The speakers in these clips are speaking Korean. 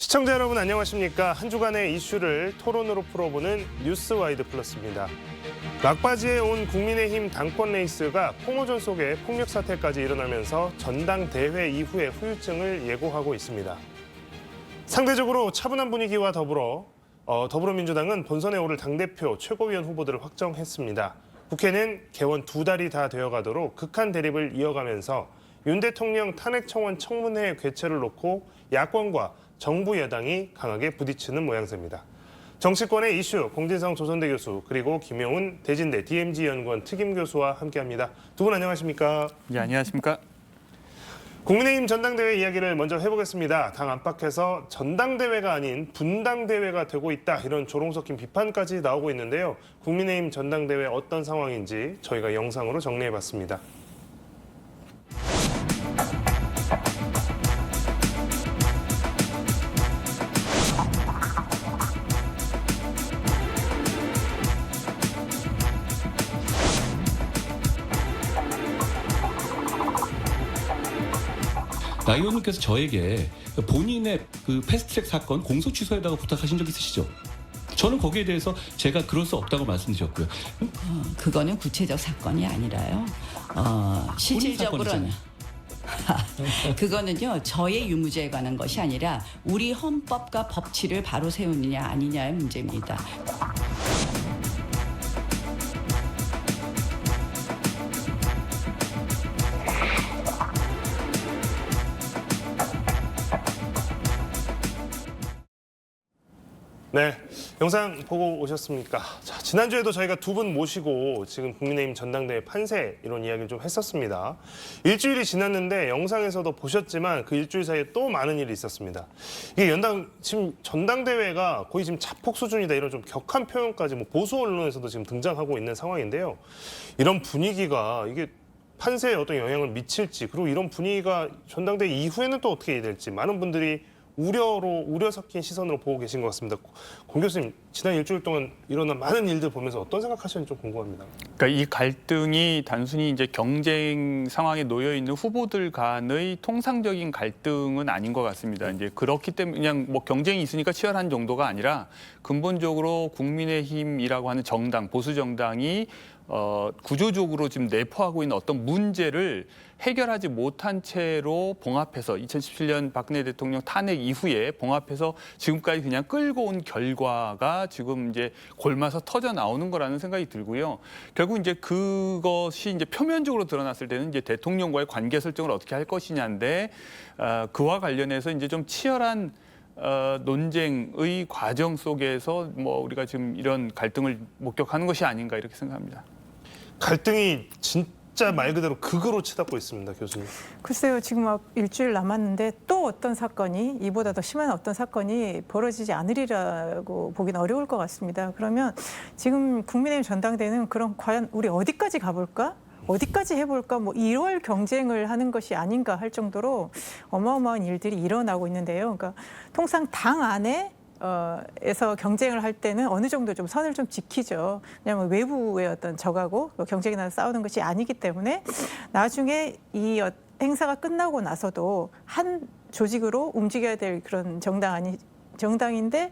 시청자 여러분 안녕하십니까? 한 주간의 이슈를 토론으로 풀어보는 뉴스와이드 플러스입니다. 막바지에 온 국민의힘 당권 레이스가 폭우전 속에 폭력 사태까지 일어나면서 전당대회 이후의 후유증을 예고하고 있습니다. 상대적으로 차분한 분위기와 더불어민주당은 본선에 오를 당대표 최고위원 후보들을 확정했습니다. 국회는 개원 2달이 다 되어가도록 극한 대립을 이어가면서 윤 대통령 탄핵청원 청문회 개최를 놓고 야권과 정부 여당이 강하게 부딪히는 모양새입니다. 정치권의 이슈 공진성 조선대 교수 그리고 김용훈 대진대 DMZ 연구원 특임 교수와 함께합니다. 두 분 안녕하십니까? 네, 안녕하십니까? 국민의힘 전당대회 이야기를 먼저 해보겠습니다. 당 안팎에서 전당대회가 아닌 분당대회가 되고 있다 이런 조롱 섞인 비판까지 나오고 있는데요. 국민의힘 전당대회 어떤 상황인지 저희가 영상으로 정리해봤습니다. 나 의원님께서 저에게 본인의 그 패스트트랙 사건 공소 취소에다가 부탁하신 적 있으시죠? 저는 거기에 대해서 제가 그럴 수 없다고 말씀드렸고요. 그거는 구체적 사건이 아니라요. 실질적으로는 그거는요 저의 유무죄에 관한 것이 아니라 우리 헌법과 법치를 바로 세우느냐 아니냐의 문제입니다. 네, 영상 보고 오셨습니까? 자, 지난주에도 저희가 두 분 모시고 지금 국민의힘 전당대회 판세 이런 이야기를 좀 했었습니다. 일주일이 지났는데 영상에서도 보셨지만 그 일주일 사이에 또 많은 일이 있었습니다. 이게 지금 전당대회가 거의 지금 자폭 수준이다 이런 좀 격한 표현까지 뭐 보수 언론에서도 지금 등장하고 있는 상황인데요. 이런 분위기가 이게 판세에 어떤 영향을 미칠지 그리고 이런 분위기가 전당대회 이후에는 또 어떻게 될지 많은 분들이 우려 섞인 시선으로 보고 계신 것 같습니다. 공 교수님, 지난 일주일 동안 일어난 많은 일들 보면서 어떤 생각하시는지 좀 궁금합니다. 그러니까 이 갈등이 단순히 이제 경쟁 상황에 놓여 있는 후보들 간의 통상적인 갈등은 아닌 것 같습니다. 이제 그렇기 때문에 그냥 뭐 경쟁이 있으니까 치열한 정도가 아니라 근본적으로 국민의힘이라고 하는 정당, 보수 정당이 구조적으로 지금 내포하고 있는 어떤 문제를 해결하지 못한 채로 봉합해서 2017년 박근혜 대통령 탄핵 이후에 봉합해서 지금까지 그냥 끌고 온 결과가 지금 이제 골마서 터져 나오는 거라는 생각이 들고요. 결국 이제 그것이 이제 표면적으로 드러났을 때는 이제 대통령과의 관계 설정을 어떻게 할 것이냐인데 그와 관련해서 이제 좀 치열한 논쟁의 과정 속에서 뭐 우리가 지금 이런 갈등을 목격하는 것이 아닌가 이렇게 생각합니다. 갈등이 진짜 말 그대로 극으로 치닫고 있습니다, 교수님. 글쎄요, 지금 막 일주일 남았는데 또 어떤 사건이 이보다 더 심한 어떤 사건이 벌어지지 않으리라고 보기는 어려울 것 같습니다. 그러면 지금 국민의힘 전당대회는 그럼 과연 우리 어디까지 가볼까? 어디까지 해볼까? 뭐 1월 경쟁을 하는 것이 아닌가 할 정도로 어마어마한 일들이 일어나고 있는데요. 그러니까 통상 당 안에 에서 경쟁을 할 때는 어느 정도 좀 선을 좀 지키죠. 왜냐하면 외부의 어떤 적하고 경쟁이 나서 싸우는 것이 아니기 때문에 나중에 이 행사가 끝나고 나서도 한 조직으로 움직여야 될 그런 정당인데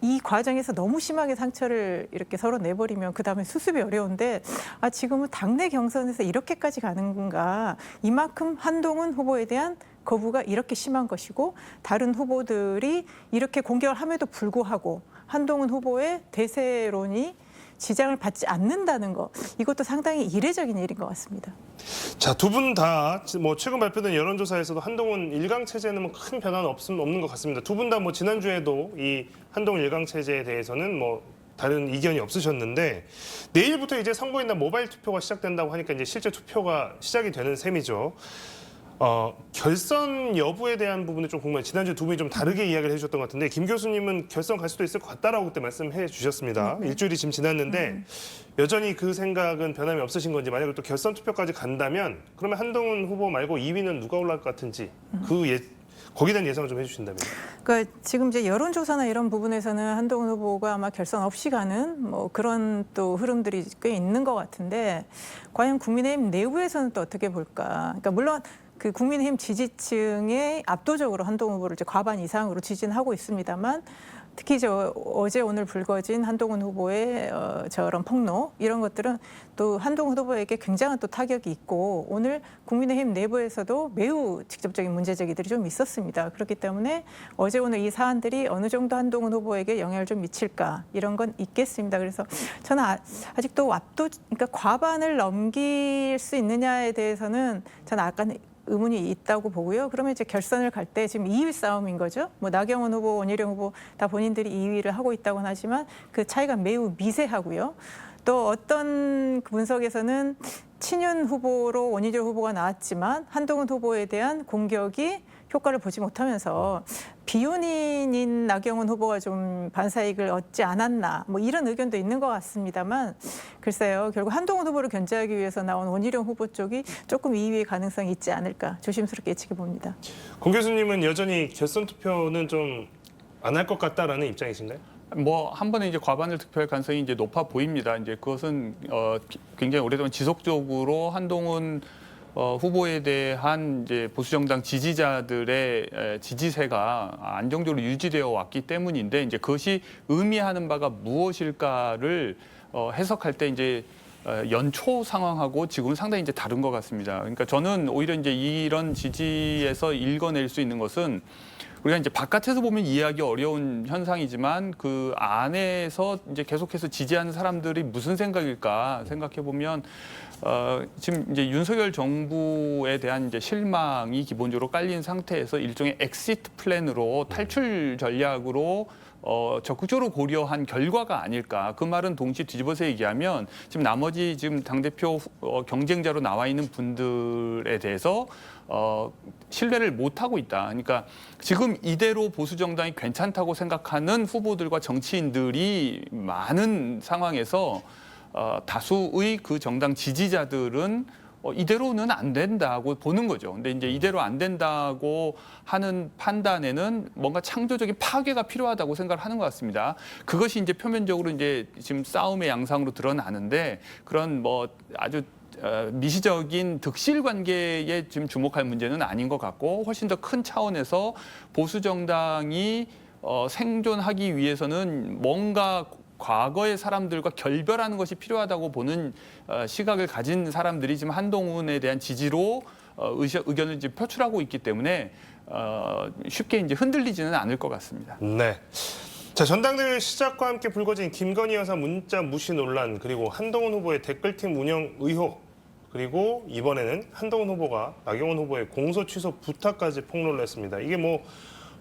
이 과정에서 너무 심하게 상처를 이렇게 서로 내버리면 그다음에 수습이 어려운데 지금은 당내 경선에서 이렇게까지 가는 건가. 이만큼 한동훈 후보에 대한 거부가 이렇게 심한 것이고 다른 후보들이 이렇게 공격을 함에도 불구하고 한동훈 후보의 대세론이 지장을 받지 않는다는 거 이것도 상당히 이례적인 일인 것 같습니다. 자, 두 분 다 뭐 최근 발표된 여론조사에서도 한동훈 일강 체제는 뭐 큰 변화는 없는 것 같습니다. 두 분 다 뭐 지난주에도 이 한동훈 일강 체제에 대해서는 뭐 다른 이견이 없으셨는데 내일부터 이제 선거인단 모바일 투표가 시작된다고 하니까 이제 실제 투표가 시작이 되는 셈이죠. 결선 여부에 대한 부분은 좀 궁금해요. 지난주 두 분이 좀 다르게 이야기를 해주셨던 것 같은데 김 교수님은 결선 갈 수도 있을 것 같다라고 그때 말씀해 주셨습니다. 일주일이 지금 지났는데 여전히 그 생각은 변함이 없으신 건지 만약에 또 결선 투표까지 간다면 그러면 한동훈 후보 말고 2위는 누가 올라갈 것 같은지 거기에 대한 예상을 좀 해주신다면. 그러니까 지금 이제 여론조사나 이런 부분에서는 한동훈 후보가 아마 결선 없이 가는 뭐 그런 또 흐름들이 꽤 있는 것 같은데 과연 국민의힘 내부에서는 또 어떻게 볼까. 그러니까 물론 그 국민의힘 지지층의 압도적으로 한동훈 후보를 이제 과반 이상으로 지지하고 있습니다만 특히 어제 오늘 불거진 한동훈 후보의 저런 폭로 이런 것들은 또 한동훈 후보에게 굉장한 또 타격이 있고 오늘 국민의힘 내부에서도 매우 직접적인 문제 제기들이 좀 있었습니다. 그렇기 때문에 어제 오늘 이 사안들이 어느 정도 한동훈 후보에게 영향을 좀 미칠까 이런 건 있겠습니다. 그래서 저는 아직도 그러니까 과반을 넘길 수 있느냐에 대해서는 저는 약간 의문이 있다고 보고요. 그러면 이제 결선을 갈 때 지금 2위 싸움인 거죠. 뭐 나경원 후보, 원희룡 후보 다 본인들이 2위를 하고 있다고는 하지만 그 차이가 매우 미세하고요. 또 어떤 분석에서는 친윤 후보로 원희룡 후보가 나왔지만 한동훈 후보에 대한 공격이 효과를 보지 못하면서 비윤인인 나경원 후보가 좀 반사이익을 얻지 않았나 뭐 이런 의견도 있는 것 같습니다만 글쎄요. 결국 한동훈 후보를 견제하기 위해서 나온 원희룡 후보 쪽이 조금 2위의 가능성이 있지 않을까 조심스럽게 예측해 봅니다. 공 교수님은 여전히 결선 투표는 좀 안 할 것 같다라는 입장이신가요? 뭐 한 번에 이제 과반을 득표할 가능성이 이제 높아 보입니다. 이제 그것은 굉장히 오랫동안 지속적으로 한동훈 후보에 대한 이제 보수 정당 지지자들의 지지세가 안정적으로 유지되어 왔기 때문인데 이제 그것이 의미하는 바가 무엇일까를 해석할 때 이제 연초 상황하고 지금은 상당히 이제 다른 것 같습니다. 그러니까 저는 오히려 이제 이런 지지에서 읽어낼 수 있는 것은 우리가 이제 바깥에서 보면 이해하기 어려운 현상이지만 그 안에서 이제 계속해서 지지하는 사람들이 무슨 생각일까 생각해 보면 지금 이제 윤석열 정부에 대한 이제 실망이 기본적으로 깔린 상태에서 일종의 엑시트 플랜으로 탈출 전략으로 적극적으로 고려한 결과가 아닐까. 그 말은 동시에 뒤집어서 얘기하면 지금 나머지 지금 당대표 경쟁자로 나와 있는 분들에 대해서 신뢰를 못하고 있다. 그러니까 지금 이대로 보수 정당이 괜찮다고 생각하는 후보들과 정치인들이 많은 상황에서 다수의 그 정당 지지자들은 이대로는 안 된다고 보는 거죠. 근데 이제 이대로 안 된다고 하는 판단에는 뭔가 창조적인 파괴가 필요하다고 생각을 하는 것 같습니다. 그것이 이제 표면적으로 이제 지금 싸움의 양상으로 드러나는데 그런 뭐 아주 미시적인 득실 관계에 지금 주목할 문제는 아닌 것 같고 훨씬 더 큰 차원에서 보수 정당이 생존하기 위해서는 뭔가 과거의 사람들과 결별하는 것이 필요하다고 보는 시각을 가진 사람들이 지금 한동훈에 대한 지지로 의견을 이제 표출하고 있기 때문에 쉽게 이제 흔들리지는 않을 것 같습니다. 네. 자, 전당대회 시작과 함께 불거진 김건희 여사 문자 무시 논란 그리고 한동훈 후보의 댓글팀 운영 의혹 그리고 이번에는 한동훈 후보가 나경원 후보의 공소 취소 부탁까지 폭로를 했습니다. 이게 뭐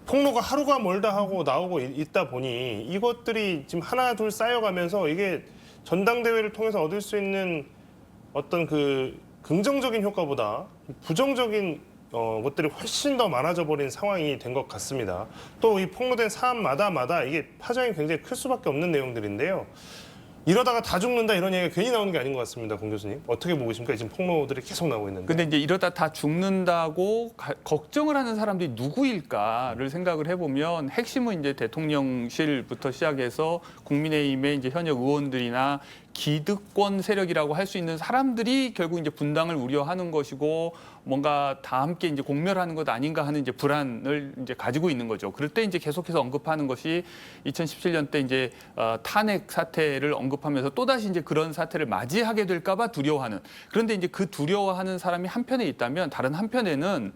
폭로가 하루가 멀다 하고 나오고 있다 보니 이것들이 지금 하나 둘 쌓여가면서 이게 전당대회를 통해서 얻을 수 있는 어떤 그 긍정적인 효과보다 부정적인 것들이 훨씬 더 많아져 버린 상황이 된 것 같습니다. 또 이 폭로된 사안마다 이게 파장이 굉장히 클 수밖에 없는 내용들인데요. 이러다가 다 죽는다 이런 얘기가 괜히 나오는 게 아닌 것 같습니다. 공 교수님. 어떻게 보고 계십니까? 지금 폭로들이 계속 나오고 있는데. 근데 이제 이러다 다 죽는다고 걱정을 하는 사람들이 누구일까를 생각을 해보면 핵심은 이제 대통령실부터 시작해서 국민의힘의 이제 현역 의원들이나 기득권 세력이라고 할 수 있는 사람들이 결국 이제 분당을 우려하는 것이고 뭔가 다 함께 이제 공멸하는 것 아닌가 하는 이제 불안을 이제 가지고 있는 거죠. 그럴 때 이제 계속해서 언급하는 것이 2017년 때 이제 탄핵 사태를 언급하면서 또다시 이제 그런 사태를 맞이하게 될까봐 두려워하는. 그런데 이제 그 두려워하는 사람이 한편에 있다면 다른 한편에는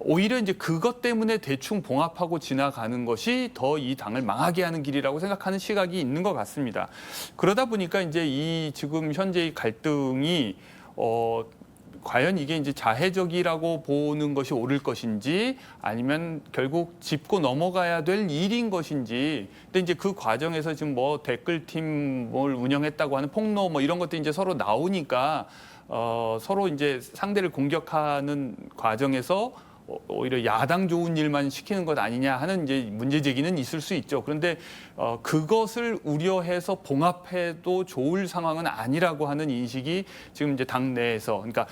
오히려 이제 그것 때문에 대충 봉합하고 지나가는 것이 더 이 당을 망하게 하는 길이라고 생각하는 시각이 있는 것 같습니다. 그러다 보니까 이제 이 지금 현재의 갈등이 과연 이게 이제 자해적이라고 보는 것이 옳을 것인지 아니면 결국 짚고 넘어가야 될 일인 것인지. 근데 이제 그 과정에서 지금 뭐 댓글팀을 운영했다고 하는 폭로 뭐 이런 것들이 이제 서로 나오니까 서로 이제 상대를 공격하는 과정에서 오히려 야당 좋은 일만 시키는 것 아니냐 하는 이제 문제 제기는 있을 수 있죠. 그런데 그것을 우려해서 봉합해도 좋을 상황은 아니라고 하는 인식이 지금 이제 당내에서 그러니까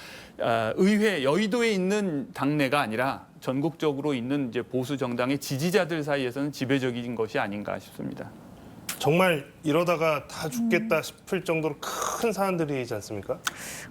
의회 여의도에 있는 당내가 아니라 전국적으로 있는 이제 보수 정당의 지지자들 사이에서는 지배적인 것이 아닌가 싶습니다. 정말 이러다가 다 죽겠다 싶을 정도로 큰 사안들이지 않습니까?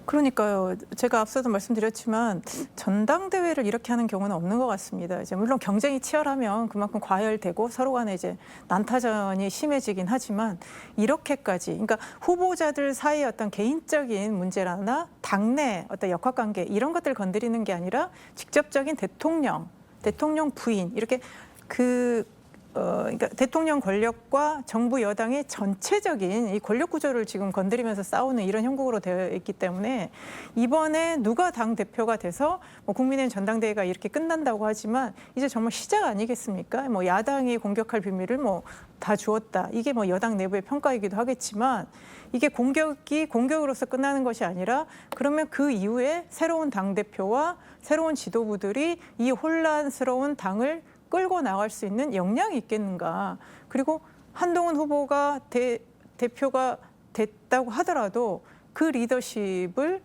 그러니까요. 제가 앞서도 말씀드렸지만 전당대회를 이렇게 하는 경우는 없는 것 같습니다. 이제 물론 경쟁이 치열하면 그만큼 과열되고 서로 간에 이제 난타전이 심해지긴 하지만 이렇게까지, 그러니까 후보자들 사이의 어떤 개인적인 문제라나 당내 어떤 역학관계 이런 것들 건드리는 게 아니라 직접적인 대통령 부인 이렇게 그러니까 대통령 권력과 정부 여당의 전체적인 이 권력 구조를 지금 건드리면서 싸우는 이런 형국으로 되어 있기 때문에 이번에 누가 당 대표가 돼서 뭐 국민의힘 전당대회가 이렇게 끝난다고 하지만 이제 정말 시작 아니겠습니까? 뭐 야당이 공격할 비밀을 뭐 다 주었다. 이게 뭐 여당 내부의 평가이기도 하겠지만 이게 공격이 공격으로서 끝나는 것이 아니라 그러면 그 이후에 새로운 당 대표와 새로운 지도부들이 이 혼란스러운 당을 끌고 나갈 수 있는 역량이 있겠는가. 그리고 한동훈 후보가 대표가 됐다고 하더라도 그 리더십을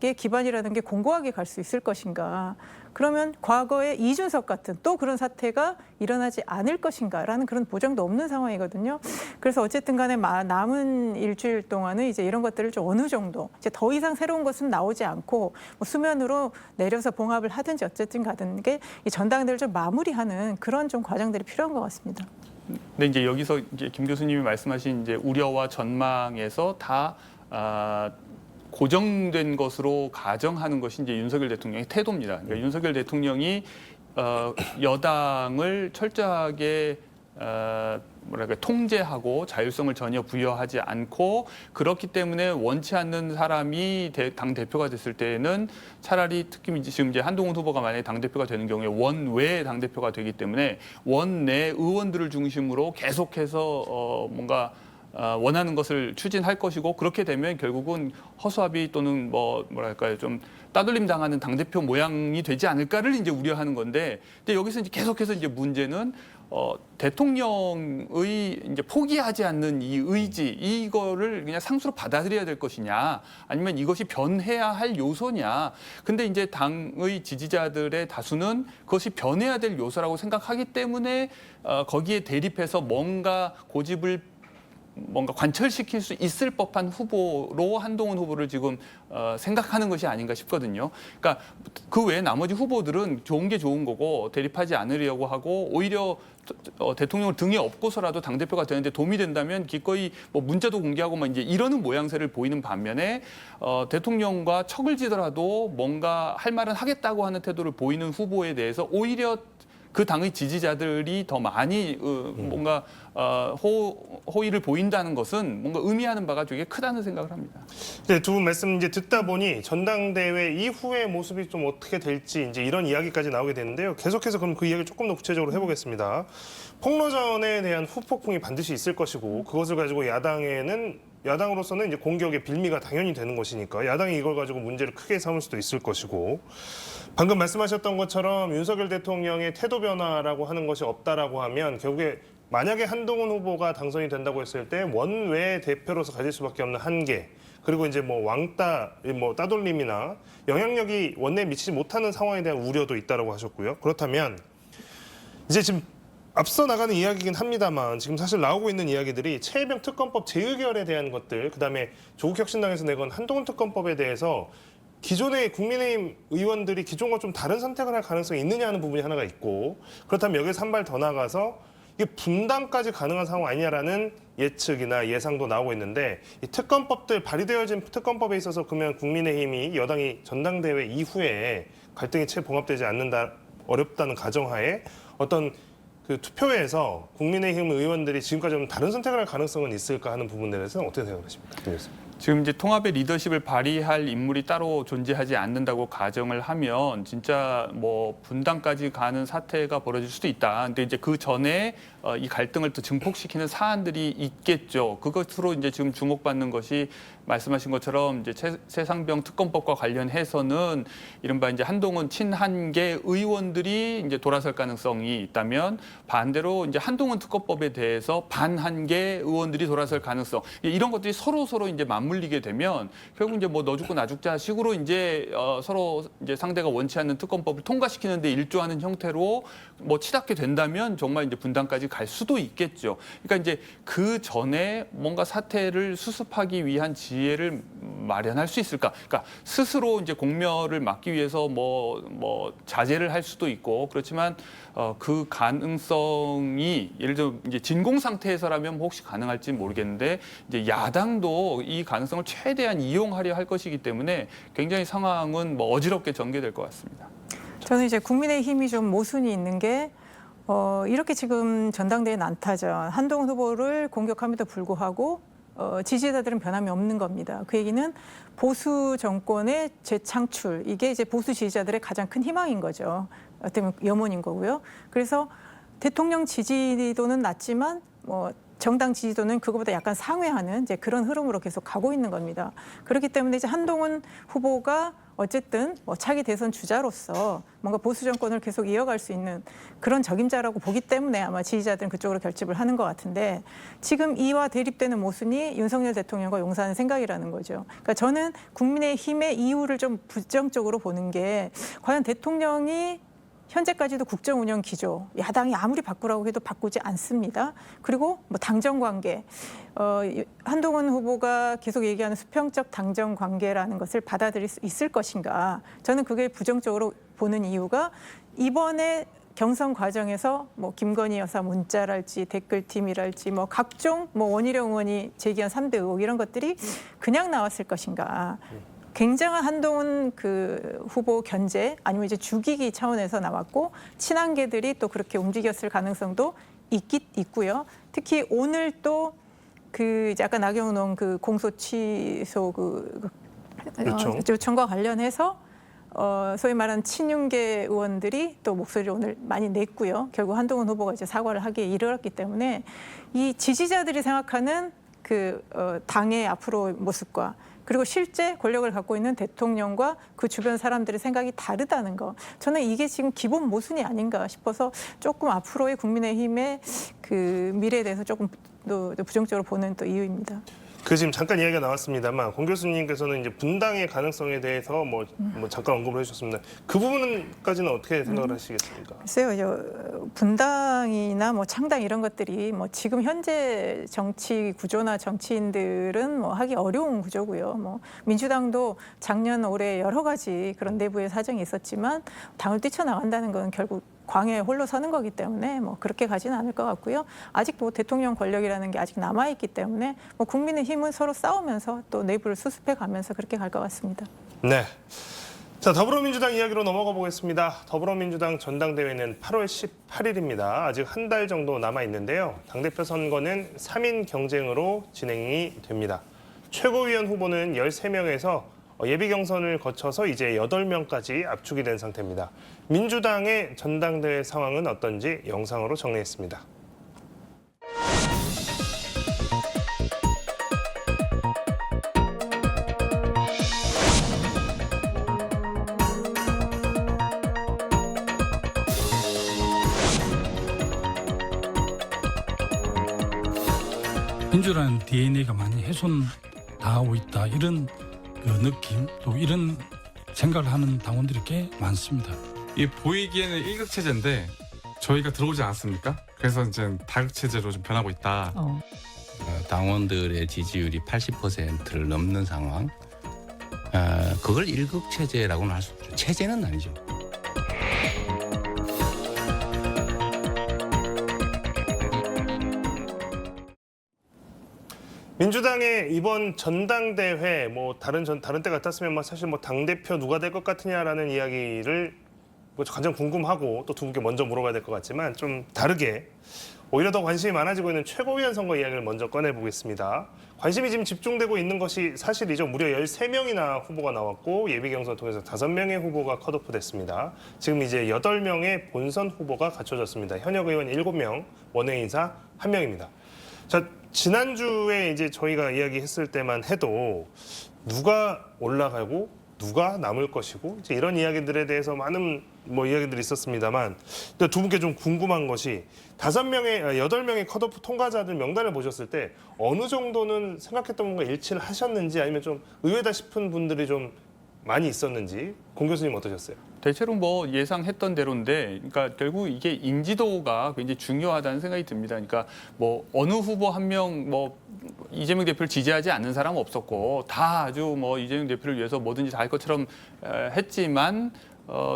기반이라는 게 공고하게 갈 수 있을 것인가. 그러면 과거에 이준석 같은 또 그런 사태가 일어나지 않을 것인가라는 그런 보장도 없는 상황이거든요. 그래서 어쨌든 간에 남은 일주일 동안은 이제 이런 것들을 좀 어느 정도 이제 더 이상 새로운 것은 나오지 않고 뭐 수면으로 내려서 봉합을 하든지 어쨌든 가든 게 이 전당대회를 좀 마무리하는 그런 좀 과정들이 필요한 것 같습니다. 근데 이제 여기서 이제 김 교수님이 말씀하신 이제 우려와 전망에서 다 고정된 것으로 가정하는 것이 이제 윤석열 대통령의 태도입니다. 그러니까 윤석열 대통령이 여당을 철저하게 뭐랄까 통제하고 자율성을 전혀 부여하지 않고 그렇기 때문에 원치 않는 사람이 당 대표가 됐을 때는 차라리 특히 지금 이제 한동훈 후보가 만약에 당 대표가 되는 경우에 원외 당 대표가 되기 때문에 원내 의원들을 중심으로 계속해서 뭔가 원하는 것을 추진할 것이고 그렇게 되면 결국은 허수아비 또는 뭐랄까요 좀 따돌림 당하는 당 대표 모양이 되지 않을까를 이제 우려하는 건데, 근데 여기서 이제 계속해서 이제 문제는 대통령의 이제 포기하지 않는 이 의지 이거를 그냥 상수로 받아들여야 될 것이냐 아니면 이것이 변해야 할 요소냐. 근데 이제 당의 지지자들의 다수는 그것이 변해야 될 요소라고 생각하기 때문에 거기에 대립해서 뭔가 고집을 뭔가 관철시킬 수 있을 법한 후보로 한동훈 후보를 지금 생각하는 것이 아닌가 싶거든요. 그러니까 그 외에 나머지 후보들은 좋은 게 좋은 거고 대립하지 않으려고 하고 오히려 대통령을 등에 업고서라도 당대표가 되는데 도움이 된다면 기꺼이 뭐 문자도 공개하고 막 이제 이러는 모양새를 보이는 반면에 대통령과 척을 지더라도 뭔가 할 말은 하겠다고 하는 태도를 보이는 후보에 대해서 오히려 그 당의 지지자들이 더 많이 뭔가 호의를 보인다는 것은 뭔가 의미하는 바가 되게 크다는 생각을 합니다. 네, 두 분 말씀 이제 듣다 보니 전당대회 이후의 모습이 좀 어떻게 될지 이제 이런 이야기까지 나오게 되는데요. 계속해서 그럼 그 이야기를 조금 더 구체적으로 해보겠습니다. 폭로전에 대한 후폭풍이 반드시 있을 것이고 그것을 가지고 야당으로서는 이제 공격의 빌미가 당연히 되는 것이니까 야당이 이걸 가지고 문제를 크게 삼을 수도 있을 것이고 방금 말씀하셨던 것처럼 윤석열 대통령의 태도 변화라고 하는 것이 없다라고 하면 결국에 만약에 한동훈 후보가 당선이 된다고 했을 때 원외 대표로서 가질 수밖에 없는 한계 그리고 이제 뭐 따돌림이나 영향력이 원내에 미치지 못하는 상황에 대한 우려도 있다라고 하셨고요. 그렇다면 이제 지금 앞서 나가는 이야기이긴 합니다만 지금 사실 나오고 있는 이야기들이 최혜병 특검법 재의결에 대한 것들 그다음에 조국혁신당에서 내건 한동훈 특검법에 대해서 기존의 국민의힘 의원들이 기존과 좀 다른 선택을 할 가능성이 있느냐 하는 부분이 하나가 있고 그렇다면 여기서 한 발 더 나가서 이게 분당까지 가능한 상황 아니냐라는 예측이나 예상도 나오고 있는데 이 특검법들 발의되어진 특검법에 있어서 그러면 국민의힘이 여당이 전당대회 이후에 갈등이 채 봉합되지 않는다 어렵다는 가정하에 어떤 그 투표에서 국민의힘 의원들이 지금까지 좀 다른 선택을 할 가능성은 있을까 하는 부분에 대해서는 어떻게 생각하십니까? 지금 이제 통합의 리더십을 발휘할 인물이 따로 존재하지 않는다고 가정을 하면 진짜 뭐 분당까지 가는 사태가 벌어질 수도 있다. 근데 이제 그 전에 이 갈등을 또 증폭시키는 사안들이 있겠죠. 그것으로 이제 지금 주목받는 것이 말씀하신 것처럼 이제 최상병 특검법과 관련해서는 이른바 이제 한동훈 친한계 의원들이 이제 돌아설 가능성이 있다면 반대로 이제 한동훈 특검법에 대해서 반한계 의원들이 돌아설 가능성 이런 것들이 서로 이제 맞물리게 되면 결국 이제 뭐 너 죽고 나 죽자 식으로 이제 서로 이제 상대가 원치 않는 특검법을 통과시키는데 일조하는 형태로 뭐 치닫게 된다면 정말 이제 분당까지 갈 수도 있겠죠. 그러니까 이제 그 전에 뭔가 사태를 수습하기 위한 지혜를 마련할 수 있을까? 그러니까 스스로 이제 공멸을 막기 위해서 뭐 자제를 할 수도 있고 그렇지만 그 가능성이 예를 들어 이제 진공 상태에서라면 혹시 가능할지 모르겠는데 이제 야당도 이 가능성을 최대한 이용하려 할 것이기 때문에 굉장히 상황은 뭐 어지럽게 전개될 것 같습니다. 저는 이제 국민의힘이 좀 모순이 있는 게 이렇게 지금 전당대회 난타전 한동훈 후보를 공격함에도 불구하고 지지자들은 변함이 없는 겁니다. 그 얘기는 보수 정권의 재창출 이게 이제 보수 지지자들의 가장 큰 희망인 거죠. 어떻게 보면 염원인 거고요. 그래서 대통령 지지도는 낮지만 정당 지지도는 그거보다 약간 상회하는 이제 그런 흐름으로 계속 가고 있는 겁니다. 그렇기 때문에 이제 한동훈 후보가 어쨌든 차기 대선 주자로서 뭔가 보수 정권을 계속 이어갈 수 있는 그런 적임자라고 보기 때문에 아마 지지자들은 그쪽으로 결집을 하는 것 같은데 지금 이와 대립되는 모순이 윤석열 대통령과 용사하는 생각이라는 거죠. 그러니까 저는 국민의힘의 이유를 좀 부정적으로 보는 게 과연 대통령이 현재까지도 국정 운영 기조, 야당이 아무리 바꾸라고 해도 바꾸지 않습니다. 그리고 당정 관계, 한동훈 후보가 계속 얘기하는 수평적 당정 관계라는 것을 받아들일 수 있을 것인가? 저는 그게 부정적으로 보는 이유가 이번에 경선 과정에서 김건희 여사 문자랄지 댓글팀이랄지 각종 원희룡 의원이 제기한 3대 의혹 이런 것들이 그냥 나왔을 것인가? 굉장한 한동훈 그 후보 견제 아니면 이제 죽이기 차원에서 나왔고 친한계들이 또 그렇게 움직였을 가능성도 있고요. 특히 오늘 또 그 아까 나경원 의원 그 공소 취소 요청과 관련해서 소위 말하는 친윤계 의원들이 또 목소리를 오늘 많이 냈고요. 결국 한동훈 후보가 이제 사과를 하기에 이르렀기 때문에 이 지지자들이 생각하는 그 당의 앞으로의 모습과 그리고 실제 권력을 갖고 있는 대통령과 그 주변 사람들의 생각이 다르다는 거. 저는 이게 지금 기본 모순이 아닌가 싶어서 조금 앞으로의 국민의힘의 그 미래에 대해서 조금 더 부정적으로 보는 또 이유입니다. 그 지금 잠깐 이야기가 나왔습니다만 공 교수님께서는 이제 분당의 가능성에 대해서 뭐 잠깐 언급을 해주셨습니다. 그 부분까지는 어떻게 생각을 하시겠습니까? 글쎄요, 분당이나 창당 이런 것들이 지금 현재 정치 구조나 정치인들은 하기 어려운 구조고요. 민주당도 작년 올해 여러 가지 그런 내부의 사정이 있었지만 당을 뛰쳐나간다는 건 결국 광야에 홀로 서는 거기 때문에 그렇게 가지는 않을 것 같고요. 아직 대통령 권력이라는 게 아직 남아있기 때문에 국민의힘은 서로 싸우면서 또 내부를 수습해 가면서 그렇게 갈 것 같습니다. 네. 자, 더불어민주당 이야기로 넘어가 보겠습니다. 더불어민주당 전당대회는 8월 18일입니다. 아직 한 달 정도 남아있는데요. 당대표 선거는 3인 경쟁으로 진행이 됩니다. 최고위원 후보는 13명에서 예비 경선을 거쳐서 이제 8명까지 압축이 된 상태입니다. 민주당의 전당대회 상황은 어떤지 영상으로 정리했습니다. 민주라는 DNA가 많이 훼손당하고 있다 이런 그 느낌 또 이런 생각을 하는 당원들이 꽤 많습니다. 이게 보이기에는 일극 체제인데 저희가 들어오지 않았습니까? 그래서 이제 다극 체제로 좀 변하고 있다. 당원들의 지지율이 80%를 넘는 상황. 그걸 일극 체제라고는 할 수 없죠. 체제는 아니죠. 민주당의 이번 전당대회 다른 때 같았으면 사실 당대표 누가 될 것 같으냐라는 이야기를 가장 궁금하고 또 두 분께 먼저 물어봐야 될 것 같지만 좀 다르게 오히려 더 관심이 많아지고 있는 최고위원 선거 이야기를 먼저 꺼내보겠습니다. 관심이 지금 집중되고 있는 것이 사실이죠. 무려 13명이나 후보가 나왔고 예비 경선을 통해서 5명의 후보가 컷오프 됐습니다. 지금 이제 8명의 본선 후보가 갖춰졌습니다. 현역 의원 7명, 원외 인사 1명입니다. 자, 지난주에 이제 저희가 이야기했을 때만 해도 누가 올라가고 누가 남을 것이고 이제 이런 이야기들에 대해서 많은 뭐 이야기들이 있었습니다만 두 분께 좀 궁금한 것이 8명의 컷오프 통과자들 명단을 보셨을 때 어느 정도는 생각했던 것과 일치를 하셨는지 아니면 좀 의외다 싶은 분들이 좀 많이 있었는지 공 교수님 어떠셨어요? 대체로 뭐 예상했던 대로인데, 그러니까 결국 이게 인지도가 굉장히 중요하다는 생각이 듭니다. 그러니까 뭐 어느 후보 한 명 뭐 이재명 대표를 지지하지 않는 사람은 없었고 다 아주 뭐 이재명 대표를 위해서 뭐든지 다 할 것처럼 했지만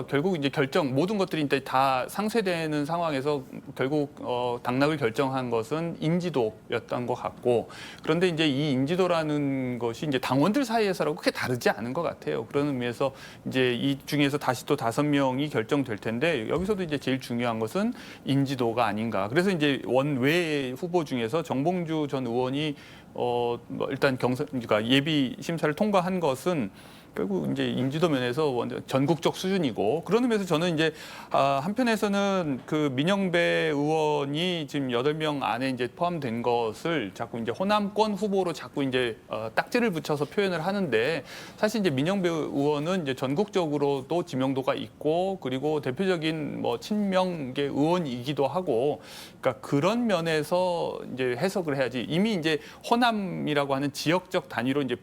결국 이제 모든 것들이 이제 다 상쇄되는 상황에서 결국 당락을 결정한 것은 인지도였던 것 같고, 그런데 이제 이 인지도라는 것이 이제 당원들 사이에서라고 크게 다르지 않은 것 같아요. 그런 의미에서 이제 이 중에서 다시 또 5명이 결정될 텐데 여기서도 이제 제일 중요한 것은 인지도가 아닌가. 그래서 이제 원외 후보 중에서 정봉주 전 의원이 뭐 일단 그러니까 예비 심사를 통과한 것은 결국 이제 인지도 면에서 전국적 수준이고, 그런 의미에서 저는 이제 한편에서는 그 민영배 의원이 지금 8명 안에 이제 포함된 것을 자꾸 이제 호남권 후보로 자꾸 이제 딱지를 붙여서 표현을 하는데, 사실 이제 민영배 의원은 이제 전국적으로도 지명도가 있고 그리고 대표적인 뭐 친명계 의원이기도 하고, 그러니까 그런 면에서 이제 해석을 해야지. 이미 이제 호남이라고 하는 지역적 단위로 이제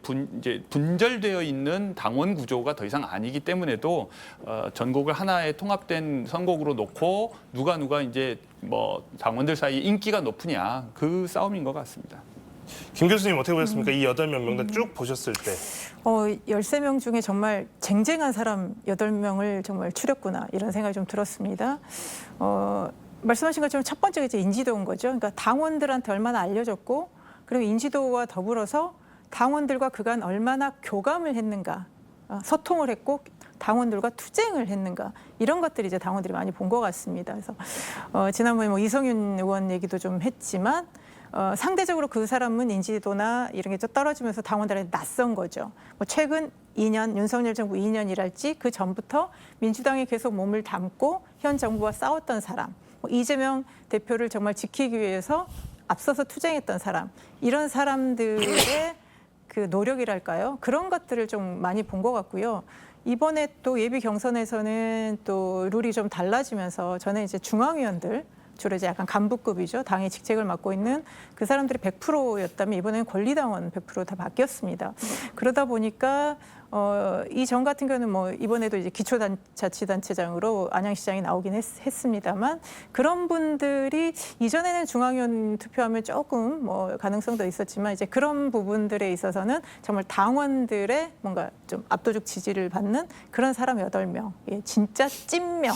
분절되어 있는 당원 구조가 더 이상 아니기 때문에도 전국을 하나의 통합된 선곡으로 놓고 누가 이제 뭐 당원들 사이 인기가 높으냐, 그 싸움인 것 같습니다. 김 교수님 어떻게 보셨습니까? 이 8명 명단 쭉 보셨을 때. 13명 중에 정말 쟁쟁한 사람 8명을 정말 추렸구나 이런 생각이 좀 들었습니다. 말씀하신 것처럼 첫 번째가 이제 인지도인 거죠. 그러니까 당원들한테 얼마나 알려졌고, 그리고 인지도와 더불어서 당원들과 그간 얼마나 교감을 했는가, 소통을 했고 당원들과 투쟁을 했는가, 이런 것들이 이제 당원들이 많이 본 것 같습니다. 그래서 지난번에 뭐 이성윤 의원 얘기도 좀 했지만 상대적으로 그 사람은 인지도나 이런 게 좀 떨어지면서 당원들한테 낯선 거죠. 뭐 최근 2년, 윤석열 정부 2년이랄지 그 전부터 민주당에 계속 몸을 담고 현 정부와 싸웠던 사람, 뭐 이재명 대표를 정말 지키기 위해서 앞서서 투쟁했던 사람, 이런 사람들의 그 노력이랄까요? 그런 것들을 좀 많이 본 것 같고요. 이번에 또 예비 경선에서는 또 룰이 좀 달라지면서 전에 이제 중앙위원들, 주로 이제 약간 간부급이죠. 당의 직책을 맡고 있는 그 사람들이 100%였다면 이번에는 권리당원 100% 다 바뀌었습니다. 그러다 보니까 이전 같은 경우는 뭐 이번에도 이제 기초자치단체장으로 안양시장이 나오긴 했습니다만, 그런 분들이 이전에는 중앙위원 투표하면 조금 뭐 가능성도 있었지만 이제 그런 부분들에 있어서는 정말 당원들의 뭔가 좀 압도적 지지를 받는 그런 사람 8명, 예, 진짜 찐명.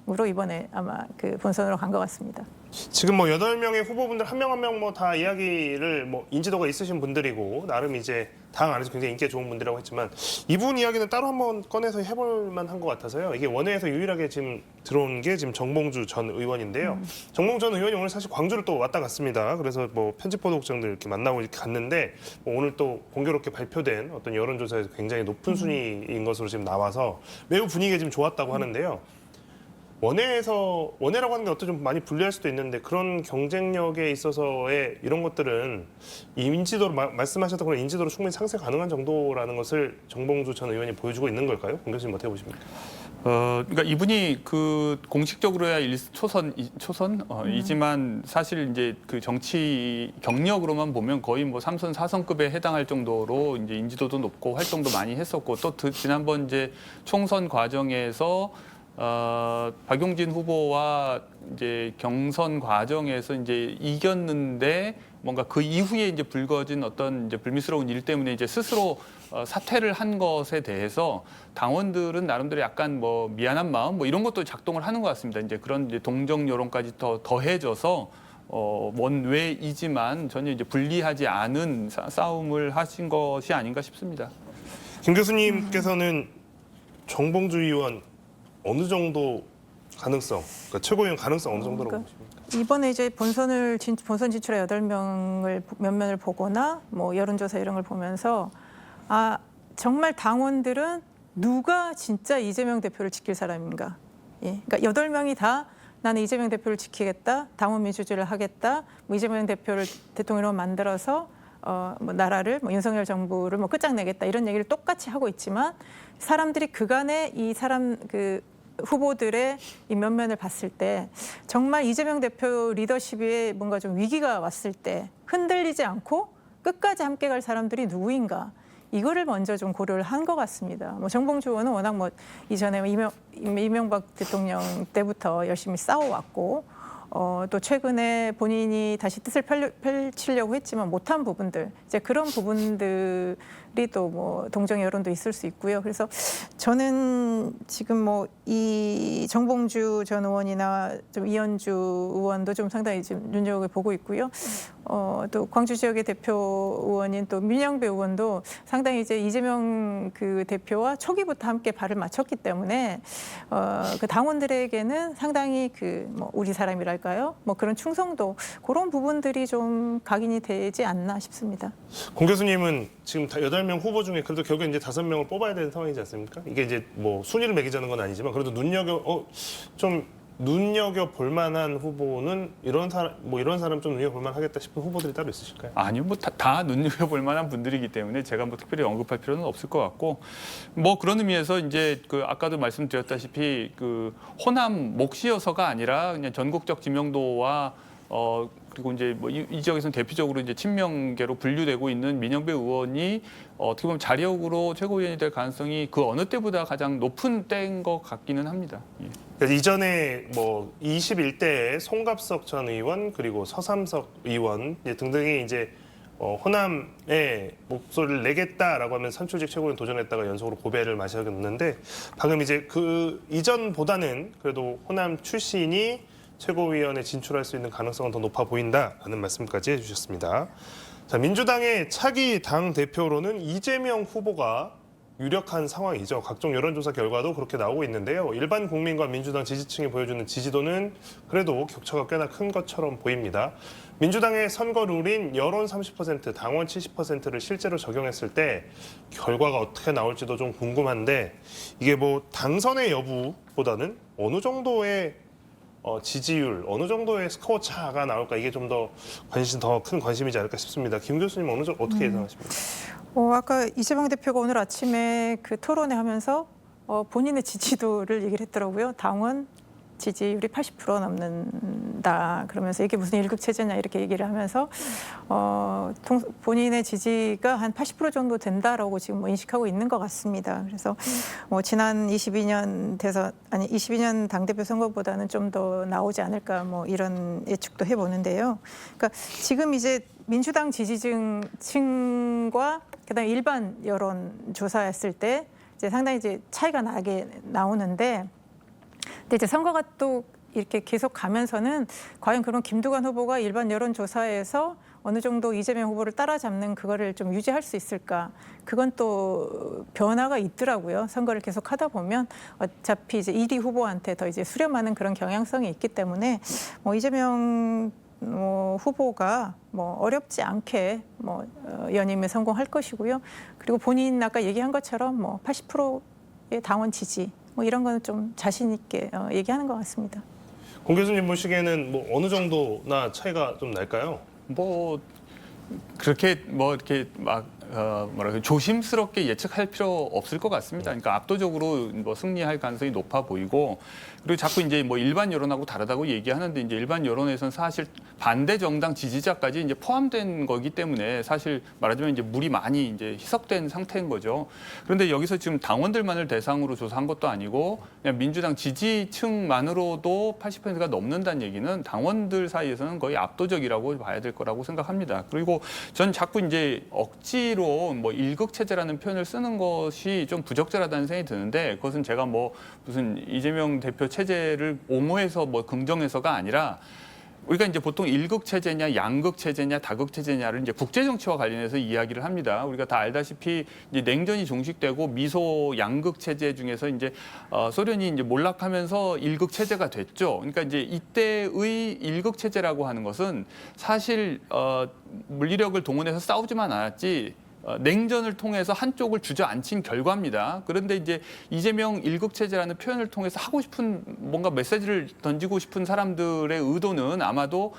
으로 이번에 아마 그 본선으로 간 것 같습니다. 지금 뭐 8명의 후보분들 한 명 한 명 뭐 다 이야기를 뭐 인지도가 있으신 분들이고 나름 이제 당 안에서 굉장히 인기가 좋은 분들이라고 했지만, 이분 이야기는 따로 한번 꺼내서 해볼 만한 것 같아서요. 이게 원외에서 유일하게 지금 들어온 게 지금 정봉주 전 의원인데요. 정봉주 전 의원이 오늘 사실 광주를 또 왔다 갔습니다. 그래서 뭐 편집보도국장들 이렇게 만나고 이렇게 갔는데 뭐 오늘 또 공교롭게 발표된 어떤 여론조사에서 굉장히 높은 순위인 것으로 지금 나와서 매우 분위기가 지금 좋았다고 하는데요. 원외라고 하는 게 어떻게 좀 많이 불리할 수도 있는데, 그런 경쟁력에 있어서의 이런 것들은 인지도로 말씀하셨던 그런 인지도로 충분히 상쇄 가능한 정도라는 것을 정봉주 전 의원이 보여주고 있는 걸까요? 공 교수님 어떻게 보십니까? 그러니까 이분이 그 공식적으로야 초선이지만 사실 이제 그 정치 경력으로만 보면 거의 뭐 3선 4선급에 해당할 정도로 이제 인지도도 높고 활동도 많이 했었고, 또 지난번 이제 총선 과정에서 박용진 후보와 이제 경선 과정에서 이제 이겼는데 뭔가 그 이후에 이제 불거진 어떤 이제 불미스러운 일 때문에 이제 스스로 사퇴를 한 것에 대해서 당원들은 나름대로 약간 뭐 미안한 마음 뭐 이런 것도 작동을 하는 것 같습니다. 이제 그런 이제 동정 여론까지 더해져서 원외이지만 전혀 이제 불리하지 않은 싸움을 하신 것이 아닌가 싶습니다. 김 교수님께서는 정봉주 의원 어느 정도 가능성, 그러니까 최고위원 가능성 어느 정도라고 보십니까? 이번에 이제 본선 진출의 8명을 면면을 보거나 뭐 여론조사 이런 걸 보면서 정말 당원들은 누가 진짜 이재명 대표를 지킬 사람인가? 예, 그러니까 8명이 다 나는 이재명 대표를 지키겠다, 당원 민주주의를 하겠다, 뭐 이재명 대표를 대통령으로 만들어서 뭐 나라를 뭐 윤석열 정부를 뭐 끝장내겠다 이런 얘기를 똑같이 하고 있지만 사람들이 그간의 이 사람 그 후보들의 이 면면을 봤을 때 정말 이재명 대표 리더십에 뭔가 좀 위기가 왔을 때 흔들리지 않고 끝까지 함께 갈 사람들이 누구인가 이거를 먼저 좀 고려를 한 것 같습니다. 뭐 정봉주 의원은 워낙 뭐 이전에 이명박 대통령 때부터 열심히 싸워왔고 또 최근에 본인이 다시 뜻을 펼치려고 했지만 못한 부분들 이제 그런 부분들이 또 뭐 동정 여론도 있을 수 있고요. 그래서 저는 지금 뭐 이 정봉주 전 의원이나 좀 이현주 의원도 좀 상당히 지금 눈여겨 보고 있고요. 또 광주 지역의 대표 의원인 또 민영배 의원도 상당히 이제 이재명 그 대표와 초기부터 함께 발을 맞췄기 때문에 그 당원들에게는 상당히 그 뭐 우리 사람이랄까요? 뭐 그런 충성도 그런 부분들이 좀 각인이 되지 않나 싶습니다. 공 교수님은 지금 8명 후보 중에 그래도 결국 이제 5명을 뽑아야 되는 상황이지 않습니까? 이게 이제 뭐 순위를 매기자는 건 아니지만 그래도 좀 눈여겨 볼 만한 후보는 이런 사람 좀 눈여겨 볼 만하겠다 싶은 후보들이 따로 있으실까요? 아니요, 뭐 다 눈여겨 볼 만한 분들이기 때문에 제가 뭐 특별히 언급할 필요는 없을 것 같고 뭐 그런 의미에서 이제 그 아까도 말씀드렸다시피 그 호남 몫이어서가 아니라 그냥 전국적 지명도와 그리고 이제 뭐 이 지역에서는 대표적으로 이제 친명계로 분류되고 있는 민영배 의원이 어떻게 보면 자력으로 최고위원이 될 가능성이 그 어느 때보다 가장 높은 때인 것 같기는 합니다. 예. 그래서 이전에 뭐 21대의 송갑석 전 의원 그리고 서삼석 의원 등등이 이제 호남에 목소리를 내겠다라고 하면 선출직 최고위원 도전했다가 연속으로 고배를 마셨는데 방금 이제 그 이전보다는 그래도 호남 출신이 최고위원에 진출할 수 있는 가능성은 더 높아 보인다라는 말씀까지 해주셨습니다. 자, 민주당의 차기 당 대표로는 이재명 후보가 유력한 상황이죠. 각종 여론조사 결과도 그렇게 나오고 있는데요. 일반 국민과 민주당 지지층이 보여주는 지지도는 그래도 격차가 꽤나 큰 것처럼 보입니다. 민주당의 선거 룰인 여론 30%, 당원 70%를 실제로 적용했을 때 결과가 어떻게 나올지도 좀 궁금한데 이게 뭐 당선의 여부보다는 어느 정도의 지지율, 어느 정도의 스코어 차가 나올까 이게 좀 더 큰 관심이지 않을까 싶습니다. 김 교수님 어떻게 예상하십니까? 아까 이재명 대표가 오늘 아침에 그 토론회 하면서 본인의 지지도를 얘기를 했더라고요. 당원 지지율이 80% 넘는다. 그러면서 이게 무슨 일극 체제냐 이렇게 얘기를 하면서 본인의 지지가 한 80% 정도 된다라고 지금 뭐 인식하고 있는 것 같습니다. 그래서 뭐 지난 22년 당대표 선거보다는 좀 더 나오지 않을까 뭐 이런 예측도 해보는데요. 그러니까 지금 이제 민주당 지지층과 그다음에 일반 여론 조사했을 때 이제 상당히 이제 차이가 나오는데. 근데 이제 선거가 또 이렇게 계속 가면서는 과연 그런 김두관 후보가 일반 여론조사에서 어느 정도 이재명 후보를 따라잡는 그거를 좀 유지할 수 있을까? 그건 또 변화가 있더라고요. 선거를 계속 하다 보면 어차피 이제 1위 후보한테 더 이제 수렴하는 그런 경향성이 있기 때문에 뭐 이재명 후보가 뭐 어렵지 않게 뭐 연임에 성공할 것이고요. 그리고 본인 아까 얘기한 것처럼 뭐 80%의 당원 지지. 뭐 이런 거는 좀 자신 있게 얘기하는 것 같습니다. 공 교수님 보시기에는 뭐 어느 정도나 차이가 좀 날까요? 뭐 그렇게 뭐 이렇게 막 조심스럽게 예측할 필요 없을 것 같습니다. 그러니까 압도적으로 뭐 승리할 가능성이 높아 보이고 그리고 자꾸 이제 뭐 일반 여론하고 다르다고 얘기하는데 이제 일반 여론에서는 사실 반대 정당 지지자까지 이제 포함된 거기 때문에 사실 말하자면 이제 물이 많이 이제 희석된 상태인 거죠. 그런데 여기서 지금 당원들만을 대상으로 조사한 것도 아니고 그냥 민주당 지지층만으로도 80%가 넘는다는 얘기는 당원들 사이에서는 거의 압도적이라고 봐야 될 거라고 생각합니다. 그리고 전 자꾸 이제 억지로 뭐 일극 체제라는 표현을 쓰는 것이 좀 부적절하다는 생각이 드는데 그것은 제가 뭐 무슨 이재명 대표 체제를 옹호해서 뭐 긍정해서가 아니라 우리가 이제 보통 일극 체제냐, 양극 체제냐, 다극 체제냐를 이제 국제 정치와 관련해서 이야기를 합니다. 우리가 다 알다시피 이제 냉전이 종식되고 미소 양극 체제 중에서 이제 소련이 이제 몰락하면서 일극 체제가 됐죠. 그러니까 이제 이때의 일극 체제라고 하는 것은 사실 물리력을 동원해서 싸우지만 않았지. 냉전을 통해서 한쪽을 주저앉힌 결과입니다. 그런데 이제 이재명 일극체제라는 표현을 통해서 하고 싶은 뭔가 메시지를 던지고 싶은 사람들의 의도는 아마도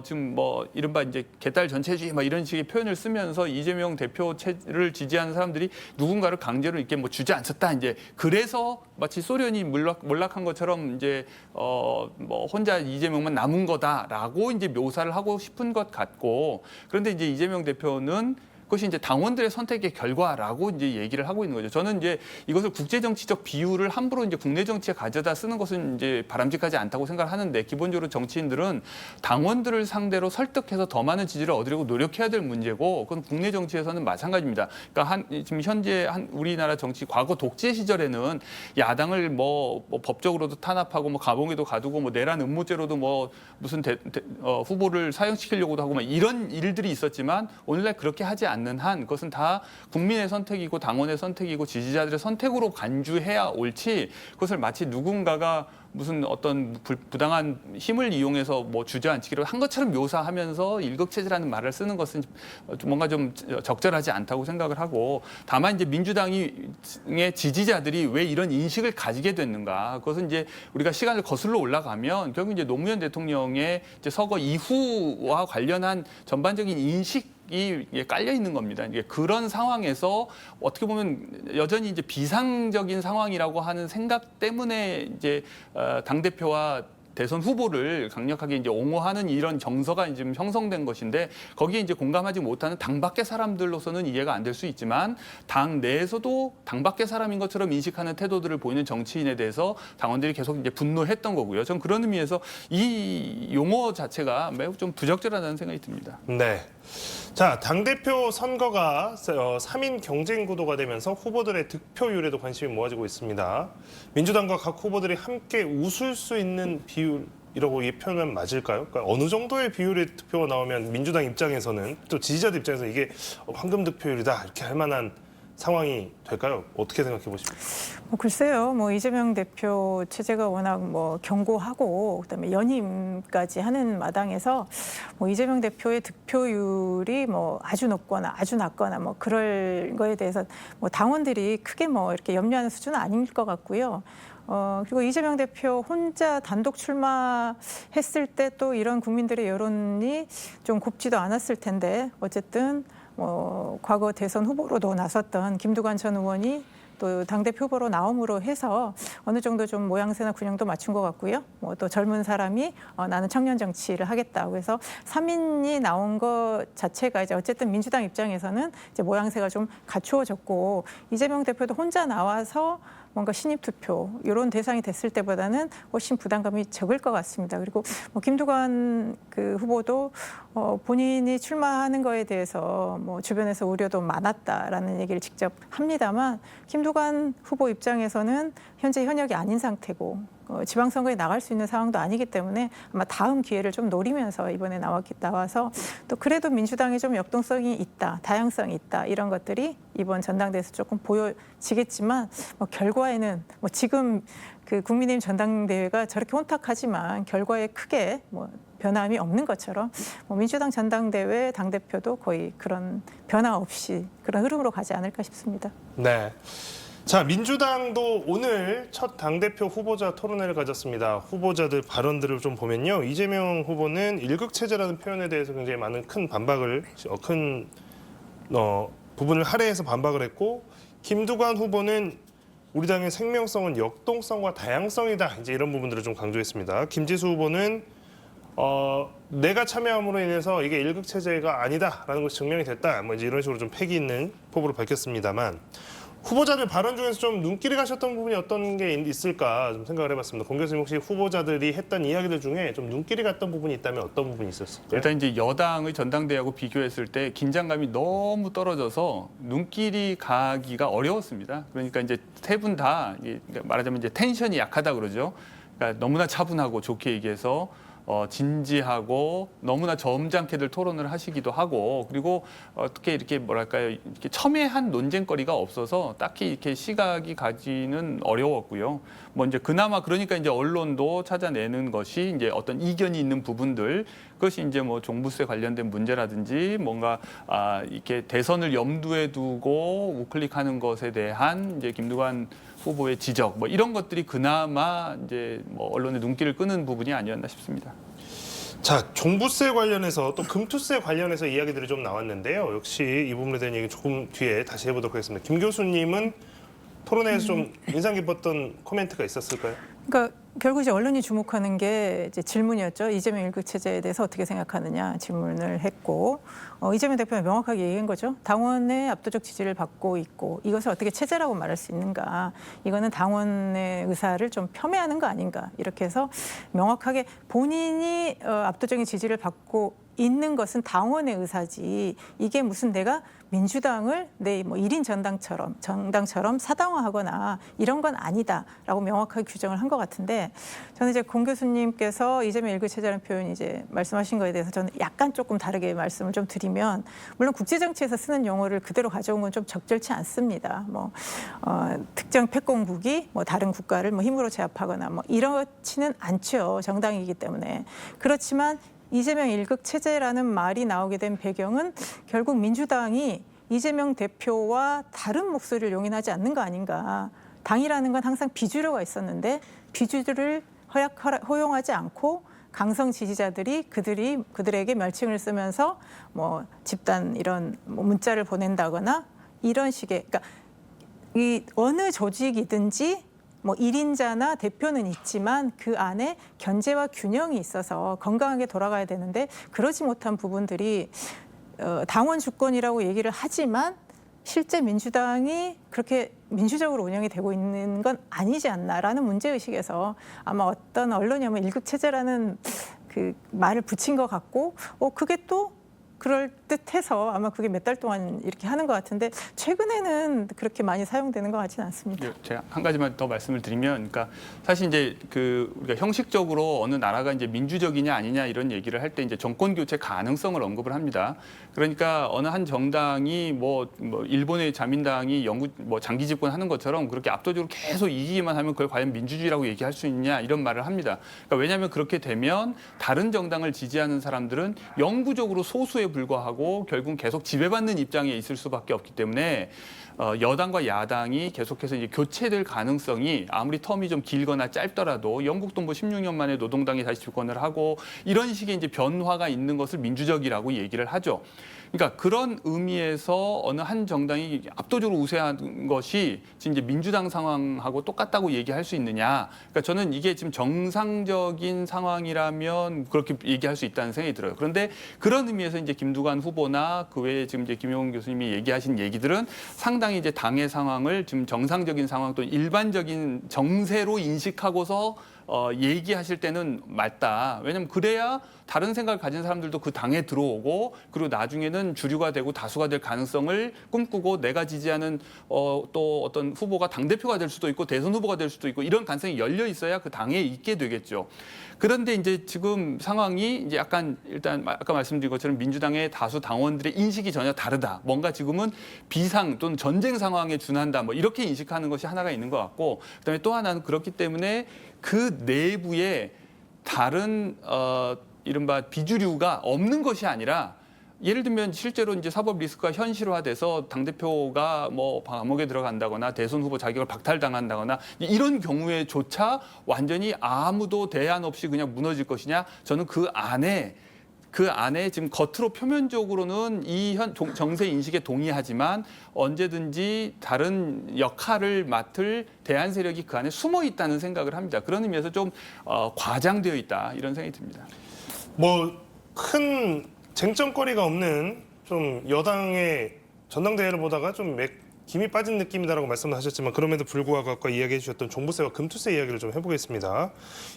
지금 뭐 이른바 이제 개딸 전체주의 막 이런 식의 표현을 쓰면서 이재명 대표를 지지하는 사람들이 누군가를 강제로 이렇게 뭐 주저앉혔다 이제 그래서 마치 소련이 몰락한 것처럼 이제 뭐 혼자 이재명만 남은 거다라고 이제 묘사를 하고 싶은 것 같고 그런데 이제 이재명 대표는 그것이 이제 당원들의 선택의 결과라고 이제 얘기를 하고 있는 거죠. 저는 이제 이것을 국제 정치적 비유를 함부로 이제 국내 정치에 가져다 쓰는 것은 이제 바람직하지 않다고 생각을 하는데 기본적으로 정치인들은 당원들을 상대로 설득해서 더 많은 지지를 얻으려고 노력해야 될 문제고 그건 국내 정치에서는 마찬가지입니다. 그러니까 지금 현재 우리나라 정치 과거 독재 시절에는 야당을 뭐 법적으로도 탄압하고 뭐 감옥에도 가두고 뭐 내란 음모죄로도 뭐 무슨 후보를 사형시키려고도 하고 막 이런 일들이 있었지만 오늘날 그렇게 하지 않는 한 그것은 다 국민의 선택이고 당원의 선택이고 지지자들의 선택으로 간주해야 옳지 그것을 마치 누군가가 무슨 어떤 부당한 힘을 이용해서 뭐 주저앉히기로 한 것처럼 묘사하면서 일극체제라는 말을 쓰는 것은 뭔가 좀 적절하지 않다고 생각을 하고 다만 이제 민주당의 지지자들이 왜 이런 인식을 가지게 됐는가 그것은 이제 우리가 시간을 거슬러 올라가면 결국 이제 노무현 대통령의 이제 서거 이후와 관련한 전반적인 인식 이 깔려 있는 겁니다. 이게 그런 상황에서 어떻게 보면 여전히 이제 비상적인 상황이라고 하는 생각 때문에 이제 당 대표와 대선 후보를 강력하게 이제 옹호하는 이런 정서가 지금 형성된 것인데 거기에 이제 공감하지 못하는 당 밖의 사람들로서는 이해가 안 될 수 있지만 당 내에서도 당 밖의 사람인 것처럼 인식하는 태도들을 보이는 정치인에 대해서 당원들이 계속 이제 분노했던 거고요. 전 그런 의미에서 이 용어 자체가 매우 좀 부적절하다는 생각이 듭니다. 네. 자, 당대표 선거가 3인 경쟁 구도가 되면서 후보들의 득표율에도 관심이 모아지고 있습니다. 민주당과 각 후보들이 함께 웃을 수 있는 비율이라고 표현하면 맞을까요? 그러니까 어느 정도의 비율의 득표가 나오면 민주당 입장에서는 또 지지자들 입장에서 이게 황금 득표율이다 이렇게 할 만한 상황이 될까요? 어떻게 생각해 보십니까? 글쎄요. 뭐 이재명 대표 체제가 워낙 뭐 견고하고 그다음에 연임까지 하는 마당에서 뭐 이재명 대표의 득표율이 뭐 아주 높거나 아주 낮거나 뭐 그럴 거에 대해서 뭐 당원들이 크게 뭐 이렇게 염려하는 수준은 아닐 것 같고요. 그리고 이재명 대표 혼자 단독 출마했을 때 또 이런 국민들의 여론이 좀 곱지도 않았을 텐데 어쨌든 과거 대선 후보로도 나섰던 김두관 전 의원이 또 당대표 후보로 나옴으로 해서 어느 정도 좀 모양새나 균형도 맞춘 것 같고요. 또 젊은 사람이 나는 청년 정치를 하겠다고 해서 3인이 나온 것 자체가 이제 어쨌든 민주당 입장에서는 이제 모양새가 좀 갖추어졌고 이재명 대표도 혼자 나와서 뭔가 신입 투표 이런 대상이 됐을 때보다는 훨씬 부담감이 적을 것 같습니다. 그리고 김두관 후보도 본인이 출마하는 거에 대해서 주변에서 우려도 많았다라는 얘기를 직접 합니다만 김두관 후보 입장에서는 현재 현역이 아닌 상태고 지방선거에 나갈 수 있는 상황도 아니기 때문에 아마 다음 기회를 좀 노리면서 이번에 나와서 또 그래도 민주당에 좀 역동성이 있다, 다양성이 있다 이런 것들이 이번 전당대회에서 조금 보여지겠지만 결과에는 지금 국민의힘 전당대회가 저렇게 혼탁하지만 결과에 크게 변함이 없는 것처럼 민주당 전당대회 당대표도 거의 그런 변화 없이 그런 흐름으로 가지 않을까 싶습니다. 네. 자, 민주당도 오늘 첫 당대표 후보자 토론회를 가졌습니다. 후보자들 발언들을 좀 보면요. 이재명 후보는 일극체제라는 표현에 대해서 굉장히 많은 큰 부분을 할애해서 반박을 했고 김두관 후보는 우리 당의 생명성은 역동성과 다양성이다. 이제 이런 부분들을 좀 강조했습니다. 김지수 후보는 내가 참여함으로 인해서 이게 일극체제가 아니다라는 것이 증명이 됐다. 이제 이런 식으로 좀 패기 있는 포부를 밝혔습니다만 후보자들 발언 중에서 좀 눈길이 가셨던 부분이 어떤 게 있을까 좀 생각을 해봤습니다. 공 교수님 혹시 후보자들이 했던 이야기들 중에 좀 눈길이 갔던 부분이 있다면 어떤 부분이 있었을까요? 일단 이제 여당의 전당대회하고 비교했을 때 긴장감이 너무 떨어져서 눈길이 가기가 어려웠습니다. 그러니까 이제 세 분 다 말하자면 이제 텐션이 약하다 그러죠. 그러니까 너무나 차분하고 좋게 얘기해서 진지하고 너무나 점잖게들 토론을 하시기도 하고 그리고 어떻게 이렇게 뭐랄까요 이렇게 첨예한 논쟁거리가 없어서 딱히 이렇게 시각이 가지는 어려웠고요. 뭐 이제 그나마 그러니까 이제 언론도 찾아내는 것이 이제 어떤 이견이 있는 부분들, 그것이 이제 뭐 종부세 관련된 문제라든지 뭔가 이렇게 대선을 염두에 두고 우클릭하는 것에 대한 이제 김두관 후보의 지적, 뭐 이런 것들이 그나마 이제 뭐 언론의 눈길을 끄는 부분이 아니었나 싶습니다. 자, 종부세 관련해서 또 금투세 관련해서 이야기들이 좀 나왔는데요. 역시 이 부분에 대한 얘기 조금 뒤에 다시 해보도록 하겠습니다. 김 교수님은 토론회에서 좀 인상 깊었던 코멘트가 있었을까요? 그러니까 결국 이제 언론이 주목하는 게 이제 질문이었죠. 이재명 1급 체제에 대해서 어떻게 생각하느냐 질문을 했고, 이재명 대표가 명확하게 얘기한 거죠. 당원의 압도적 지지를 받고 있고 이것을 어떻게 체제라고 말할 수 있는가? 이거는 당원의 의사를 좀 폄훼하는 거 아닌가? 이렇게 해서 명확하게 본인이 압도적인 지지를 받고 있는 것은 당원의 의사지, 이게 무슨 내가 민주당을 내 뭐 1인 정당처럼 사당화하거나 이런 건 아니다라고 명확하게 규정을 한 것 같은데, 저는 이제 공 교수님께서 이재명 1급 체제라는 표현 이제 말씀하신 거에 대해서 저는 약간 조금 다르게 말씀을 좀 드리면, 물론 국제정치에서 쓰는 용어를 그대로 가져온 건 좀 적절치 않습니다. 뭐 특정 패권국이 뭐 다른 국가를 뭐 힘으로 제압하거나 뭐 이렇지는 않죠. 정당이기 때문에. 그렇지만 이재명 1급 체제라는 말이 나오게 된 배경은 결국 민주당이 이재명 대표와 다른 목소리를 용인하지 않는 거 아닌가. 당이라는 건 항상 비주류가 있었는데 비주류를 허용하지 않고 강성 지지자들이 그들에게 멸칭을 쓰면서 뭐 집단 이런 뭐 문자를 보낸다거나 이런 식의, 그러니까 이 어느 조직이든지 뭐 1인자나 대표는 있지만 그 안에 견제와 균형이 있어서 건강하게 돌아가야 되는데, 그러지 못한 부분들이 당원 주권이라고 얘기를 하지만 실제 민주당이 그렇게 민주적으로 운영이 되고 있는 건 아니지 않나라는 문제의식에서 아마 어떤 언론이 아마 1급 체제라는 그 말을 붙인 것 같고, 그게 또 그럴듯해서 아마 그게 몇 달 동안 이렇게 하는 것 같은데, 최근에는 그렇게 많이 사용되는 것 같지는 않습니다. 제가 한 가지만 더 말씀을 드리면, 그러니까 사실 이제 우리가 형식적으로 어느 나라가 이제 민주적이냐 아니냐 이런 얘기를 할 때 이제 정권 교체 가능성을 언급을 합니다. 그러니까 어느 한 정당이 뭐 일본의 자민당이 장기 집권하는 것처럼 그렇게 압도적으로 계속 이기기만 하면 그걸 과연 민주주의라고 얘기할 수 있냐 이런 말을 합니다. 그러니까 왜냐하면 그렇게 되면 다른 정당을 지지하는 사람들은 영구적으로 소수에 불과하고 결국 계속 지배받는 입장에 있을 수밖에 없기 때문에 여당과 야당이 계속해서 이제 교체될 가능성이 아무리 텀이 좀 길거나 짧더라도, 영국도 뭐 16년 만에 노동당이 다시 집권을 하고 이런 식의 이제 변화가 있는 것을 민주적이라고 얘기를 하죠. 그러니까 그런 의미에서 어느 한 정당이 압도적으로 우세한 것이 지금 이제 민주당 상황하고 똑같다고 얘기할 수 있느냐? 그러니까 저는 이게 지금 정상적인 상황이라면 그렇게 얘기할 수 있다는 생각이 들어요. 그런데 그런 의미에서 이제 김두관 후보나 그 외에 지금 이제 김용훈 교수님이 얘기하신 얘기들은 상당히 이제 당의 상황을 지금 정상적인 상황 또는 일반적인 정세로 인식하고서 얘기하실 때는 맞다. 왜냐하면 그래야 다른 생각을 가진 사람들도 그 당에 들어오고, 그리고 나중에는 주류가 되고 다수가 될 가능성을 꿈꾸고 내가 지지하는 또 어떤 후보가 당대표가 될 수도 있고 대선 후보가 될 수도 있고 이런 가능성이 열려 있어야 그 당에 있게 되겠죠. 그런데 이제 지금 상황이 이제 약간 일단 아까 말씀드린 것처럼 민주당의 다수 당원들의 인식이 전혀 다르다. 뭔가 지금은 비상 또는 전쟁 상황에 준한다. 뭐 이렇게 인식하는 것이 하나가 있는 것 같고, 그다음에 또 하나는 그렇기 때문에 그 내부에 다른 이른바 비주류가 없는 것이 아니라, 예를 들면 실제로 이제 사법 리스크가 현실화돼서 당대표가 뭐 감옥에 들어간다거나 대선 후보 자격을 박탈당한다거나 이런 경우에조차 완전히 아무도 대안 없이 그냥 무너질 것이냐, 저는 그 안에 지금 겉으로 표면적으로는 이 정세 인식에 동의하지만 언제든지 다른 역할을 맡을 대안 세력이 그 안에 숨어 있다는 생각을 합니다. 그런 의미에서 좀 과장되어 있다 이런 생각이 듭니다. 뭐 큰 쟁점거리가 없는 좀 여당의 전당대회를 보다가 좀 김이 빠진 느낌이다라고 말씀을 하셨지만, 그럼에도 불구하고 아까 이야기해 주셨던 종부세와 금투세 이야기를 좀 해보겠습니다.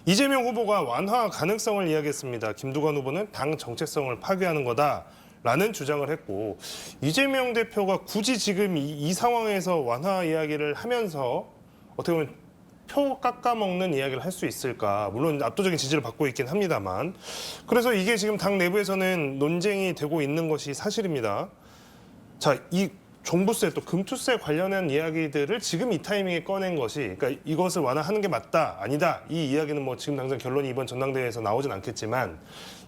이재명 후보가 완화 가능성을 이야기했습니다. 김두관 후보는 당 정체성을 파괴하는 거다라는 주장을 했고, 이재명 대표가 굳이 지금 이 상황에서 완화 이야기를 하면서 어떻게 보면 표 깎아먹는 이야기를 할 수 있을까? 물론 압도적인 지지를 받고 있긴 합니다만, 그래서 이게 지금 당 내부에서는 논쟁이 되고 있는 것이 사실입니다. 자, 이 종부세 또 금투세 관련한 이야기들을 지금 이 타이밍에 꺼낸 것이 그러니까 이것을 완화하는 게 맞다 아니다 이 이야기는 뭐 지금 당장 결론이 이번 전당대회에서 나오진 않겠지만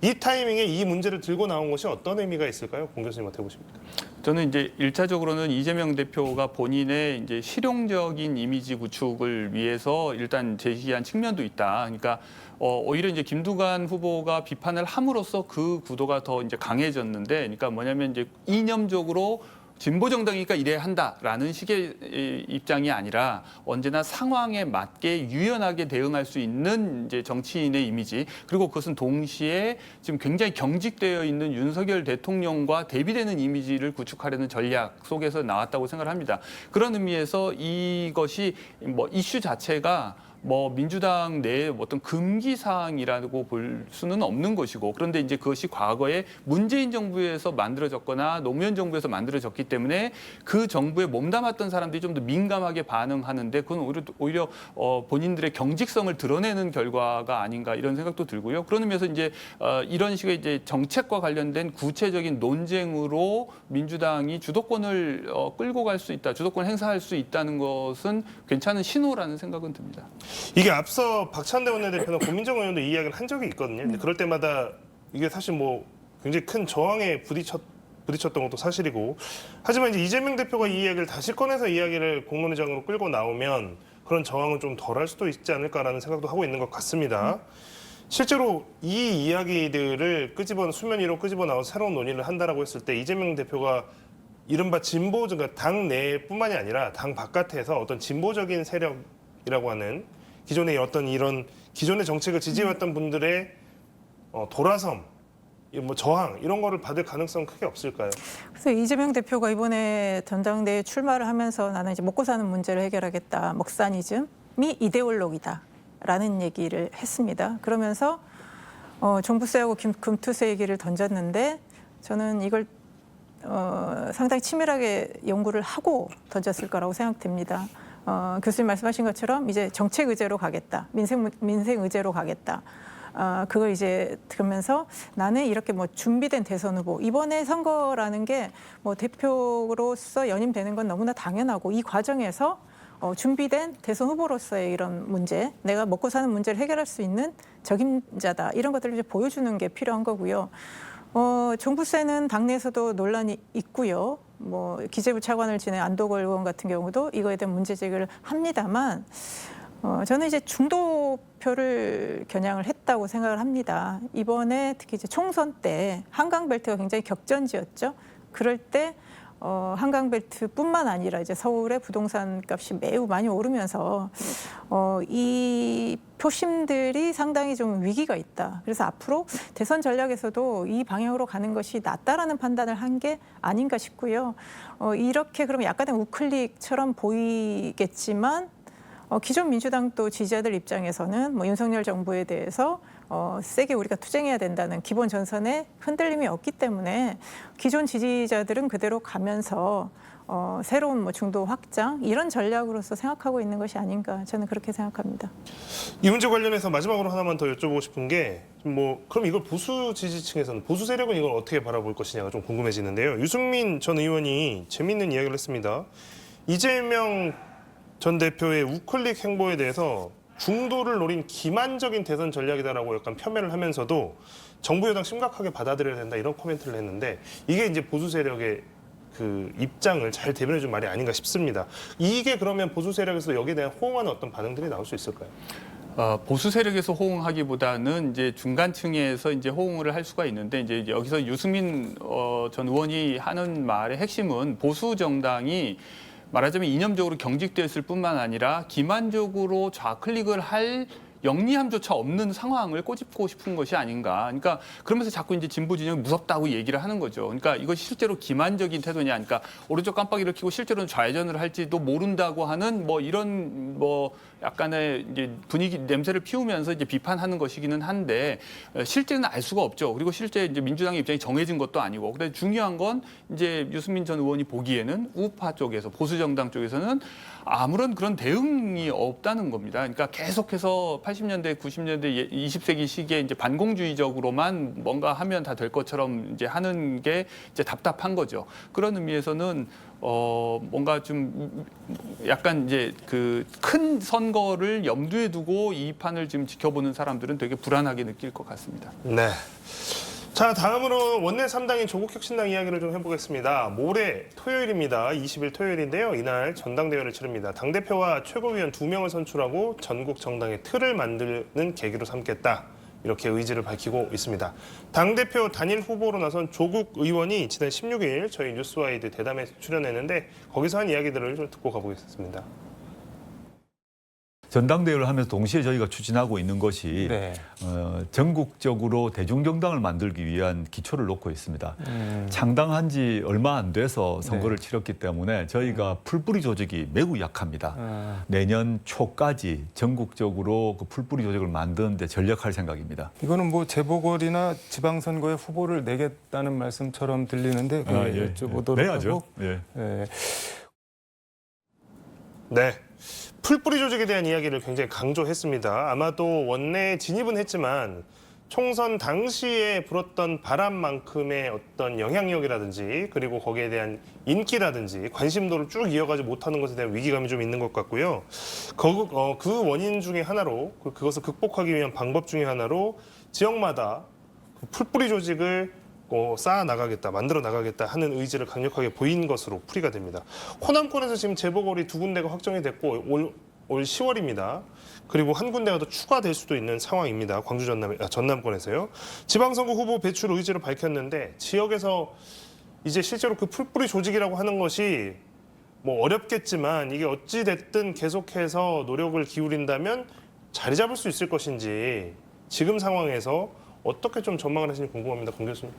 이 타이밍에 이 문제를 들고 나온 것이 어떤 의미가 있을까요? 공 교수님 어떻게 보십니까? 저는 이제 1차적으로는 이재명 대표가 본인의 이제 실용적인 이미지 구축을 위해서 일단 제시한 측면도 있다. 그러니까 오히려 이제 김두관 후보가 비판을 함으로써 그 구도가 더 이제 강해졌는데, 그러니까 뭐냐면 이제 이념적으로 진보 정당이니까 이래야 한다라는 식의 입장이 아니라 언제나 상황에 맞게 유연하게 대응할 수 있는 이제 정치인의 이미지, 그리고 그것은 동시에 지금 굉장히 경직되어 있는 윤석열 대통령과 대비되는 이미지를 구축하려는 전략 속에서 나왔다고 생각을 합니다. 그런 의미에서 이것이 뭐 이슈 자체가 뭐 민주당 내에 어떤 금기 사항이라고 볼 수는 없는 것이고, 그런데 이제 그것이 과거에 문재인 정부에서 만들어졌거나 노무현 정부에서 만들어졌기 때문에 그 정부에 몸담았던 사람들이 좀 더 민감하게 반응하는데, 그건 오히려 본인들의 경직성을 드러내는 결과가 아닌가 이런 생각도 들고요. 그런 의미에서 이제 이런 식의 이제 정책과 관련된 구체적인 논쟁으로 민주당이 주도권을 끌고 갈 수 있다, 주도권 행사할 수 있다는 것은 괜찮은 신호라는 생각은 듭니다. 이게 앞서 박찬대 원내대표나 고민정 의원도 이 이야기를 한 적이 있거든요. 근데 그럴 때마다 이게 사실 뭐 굉장히 큰 저항에 부딪혔던 것도 사실이고, 하지만 이제 이재명 대표가 이 이야기를 다시 꺼내서 이야기를 공론회장으로 끌고 나오면 그런 저항은 좀 덜할 수도 있지 않을까라는 생각도 하고 있는 것 같습니다. 실제로 이 이야기들을 수면 위로 끄집어 나온 새로운 논의를 한다라고 했을 때 이재명 대표가 이른바 진보, 그러니까 당 내뿐만이 아니라 당 바깥에서 어떤 진보적인 세력이라고 하는 기존의 어떤 이런 기존의 정책을 지지해왔던 분들의 돌아섬, 뭐 저항 이런 거를 받을 가능성은 크게 없을까요? 그래서 이재명 대표가 이번에 전당대회 출마를 하면서 나는 이제 먹고 사는 문제를 해결하겠다, 먹사니즘이 이데올로기다라는 얘기를 했습니다. 그러면서 종부세하고 금투세 얘기를 던졌는데 저는 이걸 상당히 치밀하게 연구를 하고 던졌을 거라고 생각됩니다. 교수님 말씀하신 것처럼 이제 정책 의제로 가겠다, 민생 의제로 가겠다. 그걸 이제 들으면서 나는 이렇게 뭐 준비된 대선 후보, 이번에 선거라는 게 뭐 대표로서 연임되는 건 너무나 당연하고 이 과정에서 준비된 대선 후보로서의 이런 문제, 내가 먹고 사는 문제를 해결할 수 있는 적임자다, 이런 것들을 이제 보여주는 게 필요한 거고요. 종부세는 당내에서도 논란이 있고요. 뭐 기재부 차관을 지낸 안도걸 의원 같은 경우도 이거에 대한 문제 제기를 합니다만, 저는 이제 중도표를 겨냥을 했다고 생각을 합니다. 이번에 특히 이제 총선 때 한강벨트가 굉장히 격전지였죠. 그럴 때 한강벨트뿐만 아니라 이제 서울의 부동산 값이 매우 많이 오르면서 이 표심들이 상당히 좀 위기가 있다. 그래서 앞으로 대선 전략에서도 이 방향으로 가는 것이 낫다라는 판단을 한 게 아닌가 싶고요. 이렇게 그러면 약간의 우클릭처럼 보이겠지만 기존 민주당 또 지지자들 입장에서는 뭐 윤석열 정부에 대해서 세게 우리가 투쟁해야 된다는 기본 전선에 흔들림이 없기 때문에 기존 지지자들은 그대로 가면서 새로운 뭐 중도 확장 이런 전략으로서 생각하고 있는 것이 아닌가, 저는 그렇게 생각합니다. 이 문제 관련해서 마지막으로 하나만 더 여쭤보고 싶은 게 그럼 이걸 보수 지지층에서는, 보수 세력은 이걸 어떻게 바라볼 것이냐가 좀 궁금해지는데요. 유승민 전 의원이 재미있는 이야기를 했습니다. 이재명 전 대표의 우클릭 행보에 대해서 중도를 노린 기만적인 대선 전략이다라고 약간 폄훼를 하면서도 정부 여당 심각하게 받아들여야 된다, 이런 코멘트를 했는데, 이게 이제 보수 세력의 그 입장을 잘 대변해준 말이 아닌가 싶습니다. 이게 그러면 보수 세력에서 여기에 대한 호응하는 어떤 반응들이 나올 수 있을까요? 보수 세력에서 호응하기보다는 이제 중간층에서 이제 호응을 할 수가 있는데, 이제 여기서 유승민 전 의원이 하는 말의 핵심은 보수 정당이 말하자면 이념적으로 경직되었을 뿐만 아니라 기만적으로 좌클릭을 할 영리함조차 없는 상황을 꼬집고 싶은 것이 아닌가. 그러니까 그러면서 자꾸 이제 진보 진영이 무섭다고 얘기를 하는 거죠. 그러니까 이것이 실제로 기만적인 태도냐, 그러니까 오른쪽 깜빡이를 켜고 실제로는 좌회전을 할지도 모른다고 하는 뭐 이런 뭐 약간의 이제 분위기 냄새를 피우면서 이제 비판하는 것이기는 한데, 실제는 알 수가 없죠. 그리고 실제 이제 민주당의 입장이 정해진 것도 아니고, 근데 중요한 건 이제 유승민 전 의원이 보기에는 우파 쪽에서, 보수 정당 쪽에서는 아무런 그런 대응이 없다는 겁니다. 그러니까 계속해서 80년대, 90년대, 20세기 시기에 이제 반공주의적으로만 뭔가 하면 다 될 것처럼 이제 하는 게 이제 답답한 거죠. 그런 의미에서는 뭔가 좀 약간 이제 그 큰 선거를 염두에 두고 이 판을 지금 지켜보는 사람들은 되게 불안하게 느낄 것 같습니다. 네. 자, 다음으로 원내 3당인 조국혁신당 이야기를 좀 해보겠습니다. 모레 토요일입니다. 20일 토요일인데요. 이날 전당대회를 치릅니다. 당대표와 최고위원 2명을 선출하고 전국 정당의 틀을 만드는 계기로 삼겠다. 이렇게 의지를 밝히고 있습니다. 당대표 단일 후보로 나선 조국 의원이 지난 16일 저희 뉴스와이드 대담에 출연했는데 거기서 한 이야기들을 좀 듣고 가보겠습니다. 전당대회를 하면서 동시에 저희가 추진하고 있는 것이 네. 전국적으로 대중정당을 만들기 위한 기초를 놓고 있습니다. 창당한 지 얼마 안 돼서 선거를 치렀기 때문에 저희가 풀뿌리 조직이 매우 약합니다. 내년 초까지 전국적으로 그 풀뿌리 조직을 만드는 데 전력할 생각입니다. 이거는 뭐 재보궐이나 지방선거에 후보를 내겠다는 말씀처럼 들리는데 여쭤보도록 내야죠. 하고. 예. 예. 네. 풀뿌리 조직에 대한 이야기를 굉장히 강조했습니다. 아마도 원내에 진입은 했지만 총선 당시에 불었던 바람만큼의 어떤 영향력이라든지 그리고 거기에 대한 인기라든지 관심도를 쭉 이어가지 못하는 것에 대한 위기감이 좀 있는 것 같고요. 그 원인 중에 하나로 그것을 극복하기 위한 방법 중에 하나로 지역마다 그 풀뿌리 조직을 쌓아 나가겠다, 만들어 나가겠다 하는 의지를 강력하게 보인 것으로 풀이가 됩니다. 호남권에서 지금 재보궐이 2군데가 확정이 됐고 올 10월입니다. 그리고 한 군데가 더 추가될 수도 있는 상황입니다. 광주 전남권에서요. 지방선거 후보 배출 의지를 밝혔는데 지역에서 이제 실제로 그 풀뿌리 조직이라고 하는 것이 뭐 어렵겠지만 이게 어찌 됐든 계속해서 노력을 기울인다면 자리 잡을 수 있을 것인지 지금 상황에서 어떻게 좀 전망을 하시는지 궁금합니다. 권 교수님.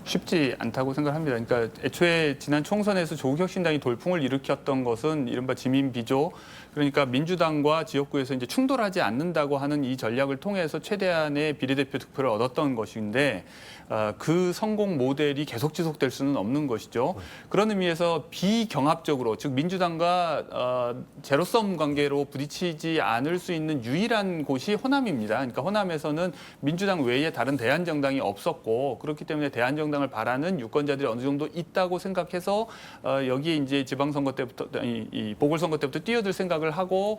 쉽지 않다고 생각합니다. 그러니까 애초에 지난 총선에서 조국혁신당이 돌풍을 일으켰던 것은 이른바 지민 비조, 그러니까 민주당과 지역구에서 이제 충돌하지 않는다고 하는 이 전략을 통해서 최대한의 비례대표 득표를 얻었던 것인데 그 성공 모델이 계속 지속될 수는 없는 것이죠. 그런 의미에서 비경합적으로, 즉 민주당과 제로섬 관계로 부딪히지 않을 수 있는 유일한 곳이 호남입니다. 그러니까 호남에서는 민주당 외에 다른 대안정당이 없었고 그렇기 때문에 대안정당을 바라는 유권자들이 어느 정도 있다고 생각해서 여기에 이제 지방선거 때부터 이 보궐선거 때부터 뛰어들 생각을 하고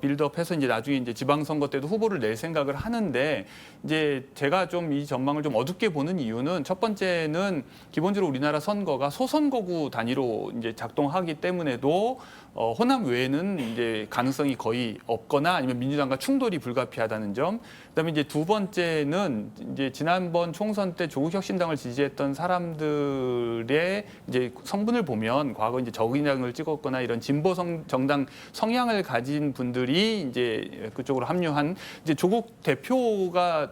빌드업해서 이제 나중에 이제 지방선거 때도 후보를 낼 생각을 하는데 이제 제가 좀 이 전망을 좀 어둡게 보는 이유는 첫 번째는 기본적으로 우리나라 선거가 소선거구 단위로 이제 작동하기 때문에도 호남 외에는 이제 가능성이 거의 없거나 아니면 민주당과 충돌이 불가피하다는 점. 그다음에 이제 두 번째는 이제 지난번 총선 때 조국혁신당을 지지했던 사람들의 이제 성분을 보면 과거 이제 적인당을 찍었거나 이런 진보 정당 성향을 가진 분들이 이제 그쪽으로 합류한 이제 조국 대표가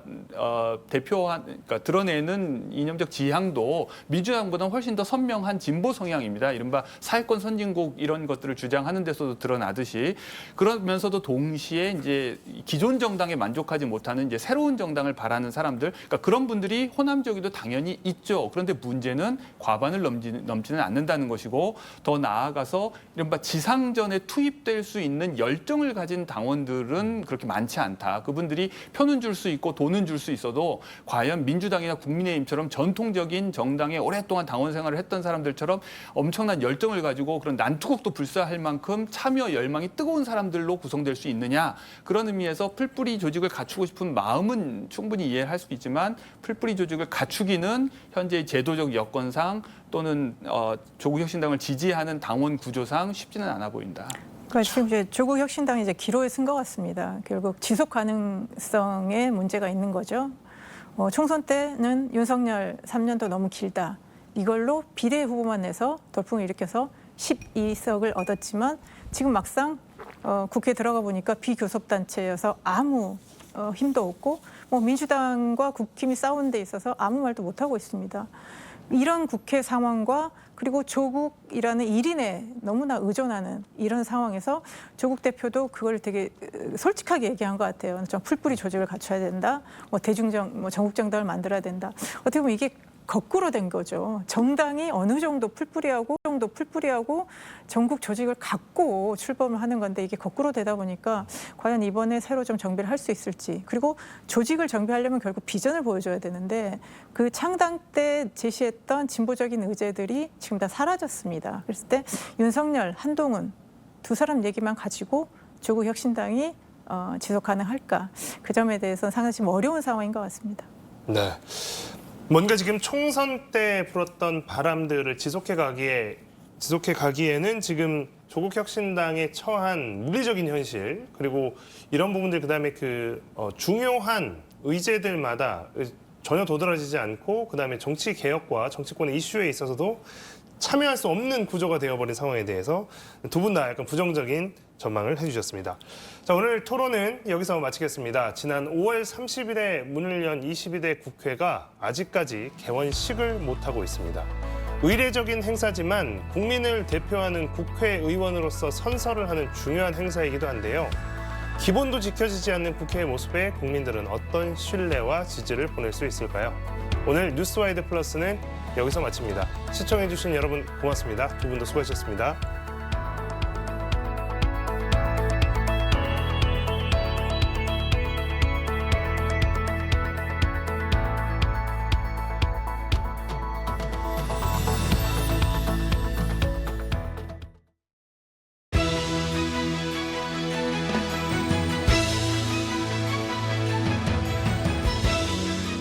그러니까 드러내는 이념적 지향도 민주당보다 훨씬 더 선명한 진보 성향입니다. 이른바 사회권 선진국 이런 것들을 주장하는 데서도 드러나듯이 그러면서도 동시에 이제 기존 정당에 만족하지 못하는 이제 새로운 정당을 바라는 사람들, 그러니까 그런 분들이 호남 지역에도 당연히 있죠. 그런데 문제는 과반을 넘지는 않는다는 것이고 더 나아가서 이른바 지상전에 투입될 수 있는 열정을 가진 당원들은 그렇게 많지 않다. 그분들이 표는 줄 수 있고 돈은 줄 수 있어도 과연 민주당이나 국민의힘처럼 전통적인 정당에 오랫동안 당원 생활을 했던 사람들처럼 엄청난 열정을 가지고 그런 난투극도 불사할 만큼 참여 열망이 뜨거운 사람들로 구성될 수 있느냐. 그런 의미에서 풀뿌리 조직을 갖추고 싶은 마음은 충분히 이해할 수 있지만 풀뿌리 조직을 갖추기는 현재의 제도적 여건상 또는 조국혁신당을 지지하는 당원 구조상 쉽지는 않아 보인다. 그러니까 지금 이제 조국혁신당이 이제 기로에 쓴 것 같습니다. 결국 지속 가능성에 문제가 있는 거죠. 총선 때는 윤석열 3년도 너무 길다. 이걸로 비례 후보만 내서 돌풍을 일으켜서 12석을 얻었지만 지금 막상 국회에 들어가 보니까 비교섭단체여서 아무 힘도 없고 뭐 민주당과 국힘이 싸우는 데 있어서 아무 말도 못하고 있습니다. 이런 국회 상황과 그리고 조국이라는 1인에 너무나 의존하는 이런 상황에서 조국 대표도 그걸 되게 솔직하게 얘기한 것 같아요. 좀 풀뿌리 조직을 갖춰야 된다. 뭐 전국 정당을 만들어야 된다. 어떻게 보면 이게 거꾸로 된 거죠. 정당이 어느 정도 풀뿌리하고 정도 풀뿌리하고 전국 조직을 갖고 출범을 하는 건데 이게 거꾸로 되다 보니까 과연 이번에 새로 좀 정비를 할 수 있을지, 그리고 조직을 정비하려면 결국 비전을 보여줘야 되는데 그 창당 때 제시했던 진보적인 의제들이 지금 다 사라졌습니다. 그랬을 때 윤석열, 한동훈 두 사람 얘기만 가지고 조국 혁신당이 지속 가능할까? 그 점에 대해서는 상당히 지금 어려운 상황인 것 같습니다. 네. 뭔가 지금 총선 때 불었던 바람들을 지속해 가기에는 지금 조국 혁신당에 처한 물리적인 현실, 그리고 이런 부분들, 그다음에 중요한 의제들마다 전혀 도드라지지 않고, 그다음에 정치 개혁과 정치권의 이슈에 있어서도 참여할 수 없는 구조가 되어버린 상황에 대해서 두 분 다 약간 부정적인 전망을 해주셨습니다. 자, 오늘 토론은 여기서 마치겠습니다. 지난 5월 30일에 문을 연 22대 국회가 아직까지 개원식을 못하고 있습니다. 의례적인 행사지만 국민을 대표하는 국회의원으로서 선서를 하는 중요한 행사이기도 한데요. 기본도 지켜지지 않는 국회의 모습에 국민들은 어떤 신뢰와 지지를 보낼 수 있을까요? 오늘 뉴스와이드 플러스는 여기서 마칩니다. 시청해주신 여러분 고맙습니다. 두 분도 수고하셨습니다.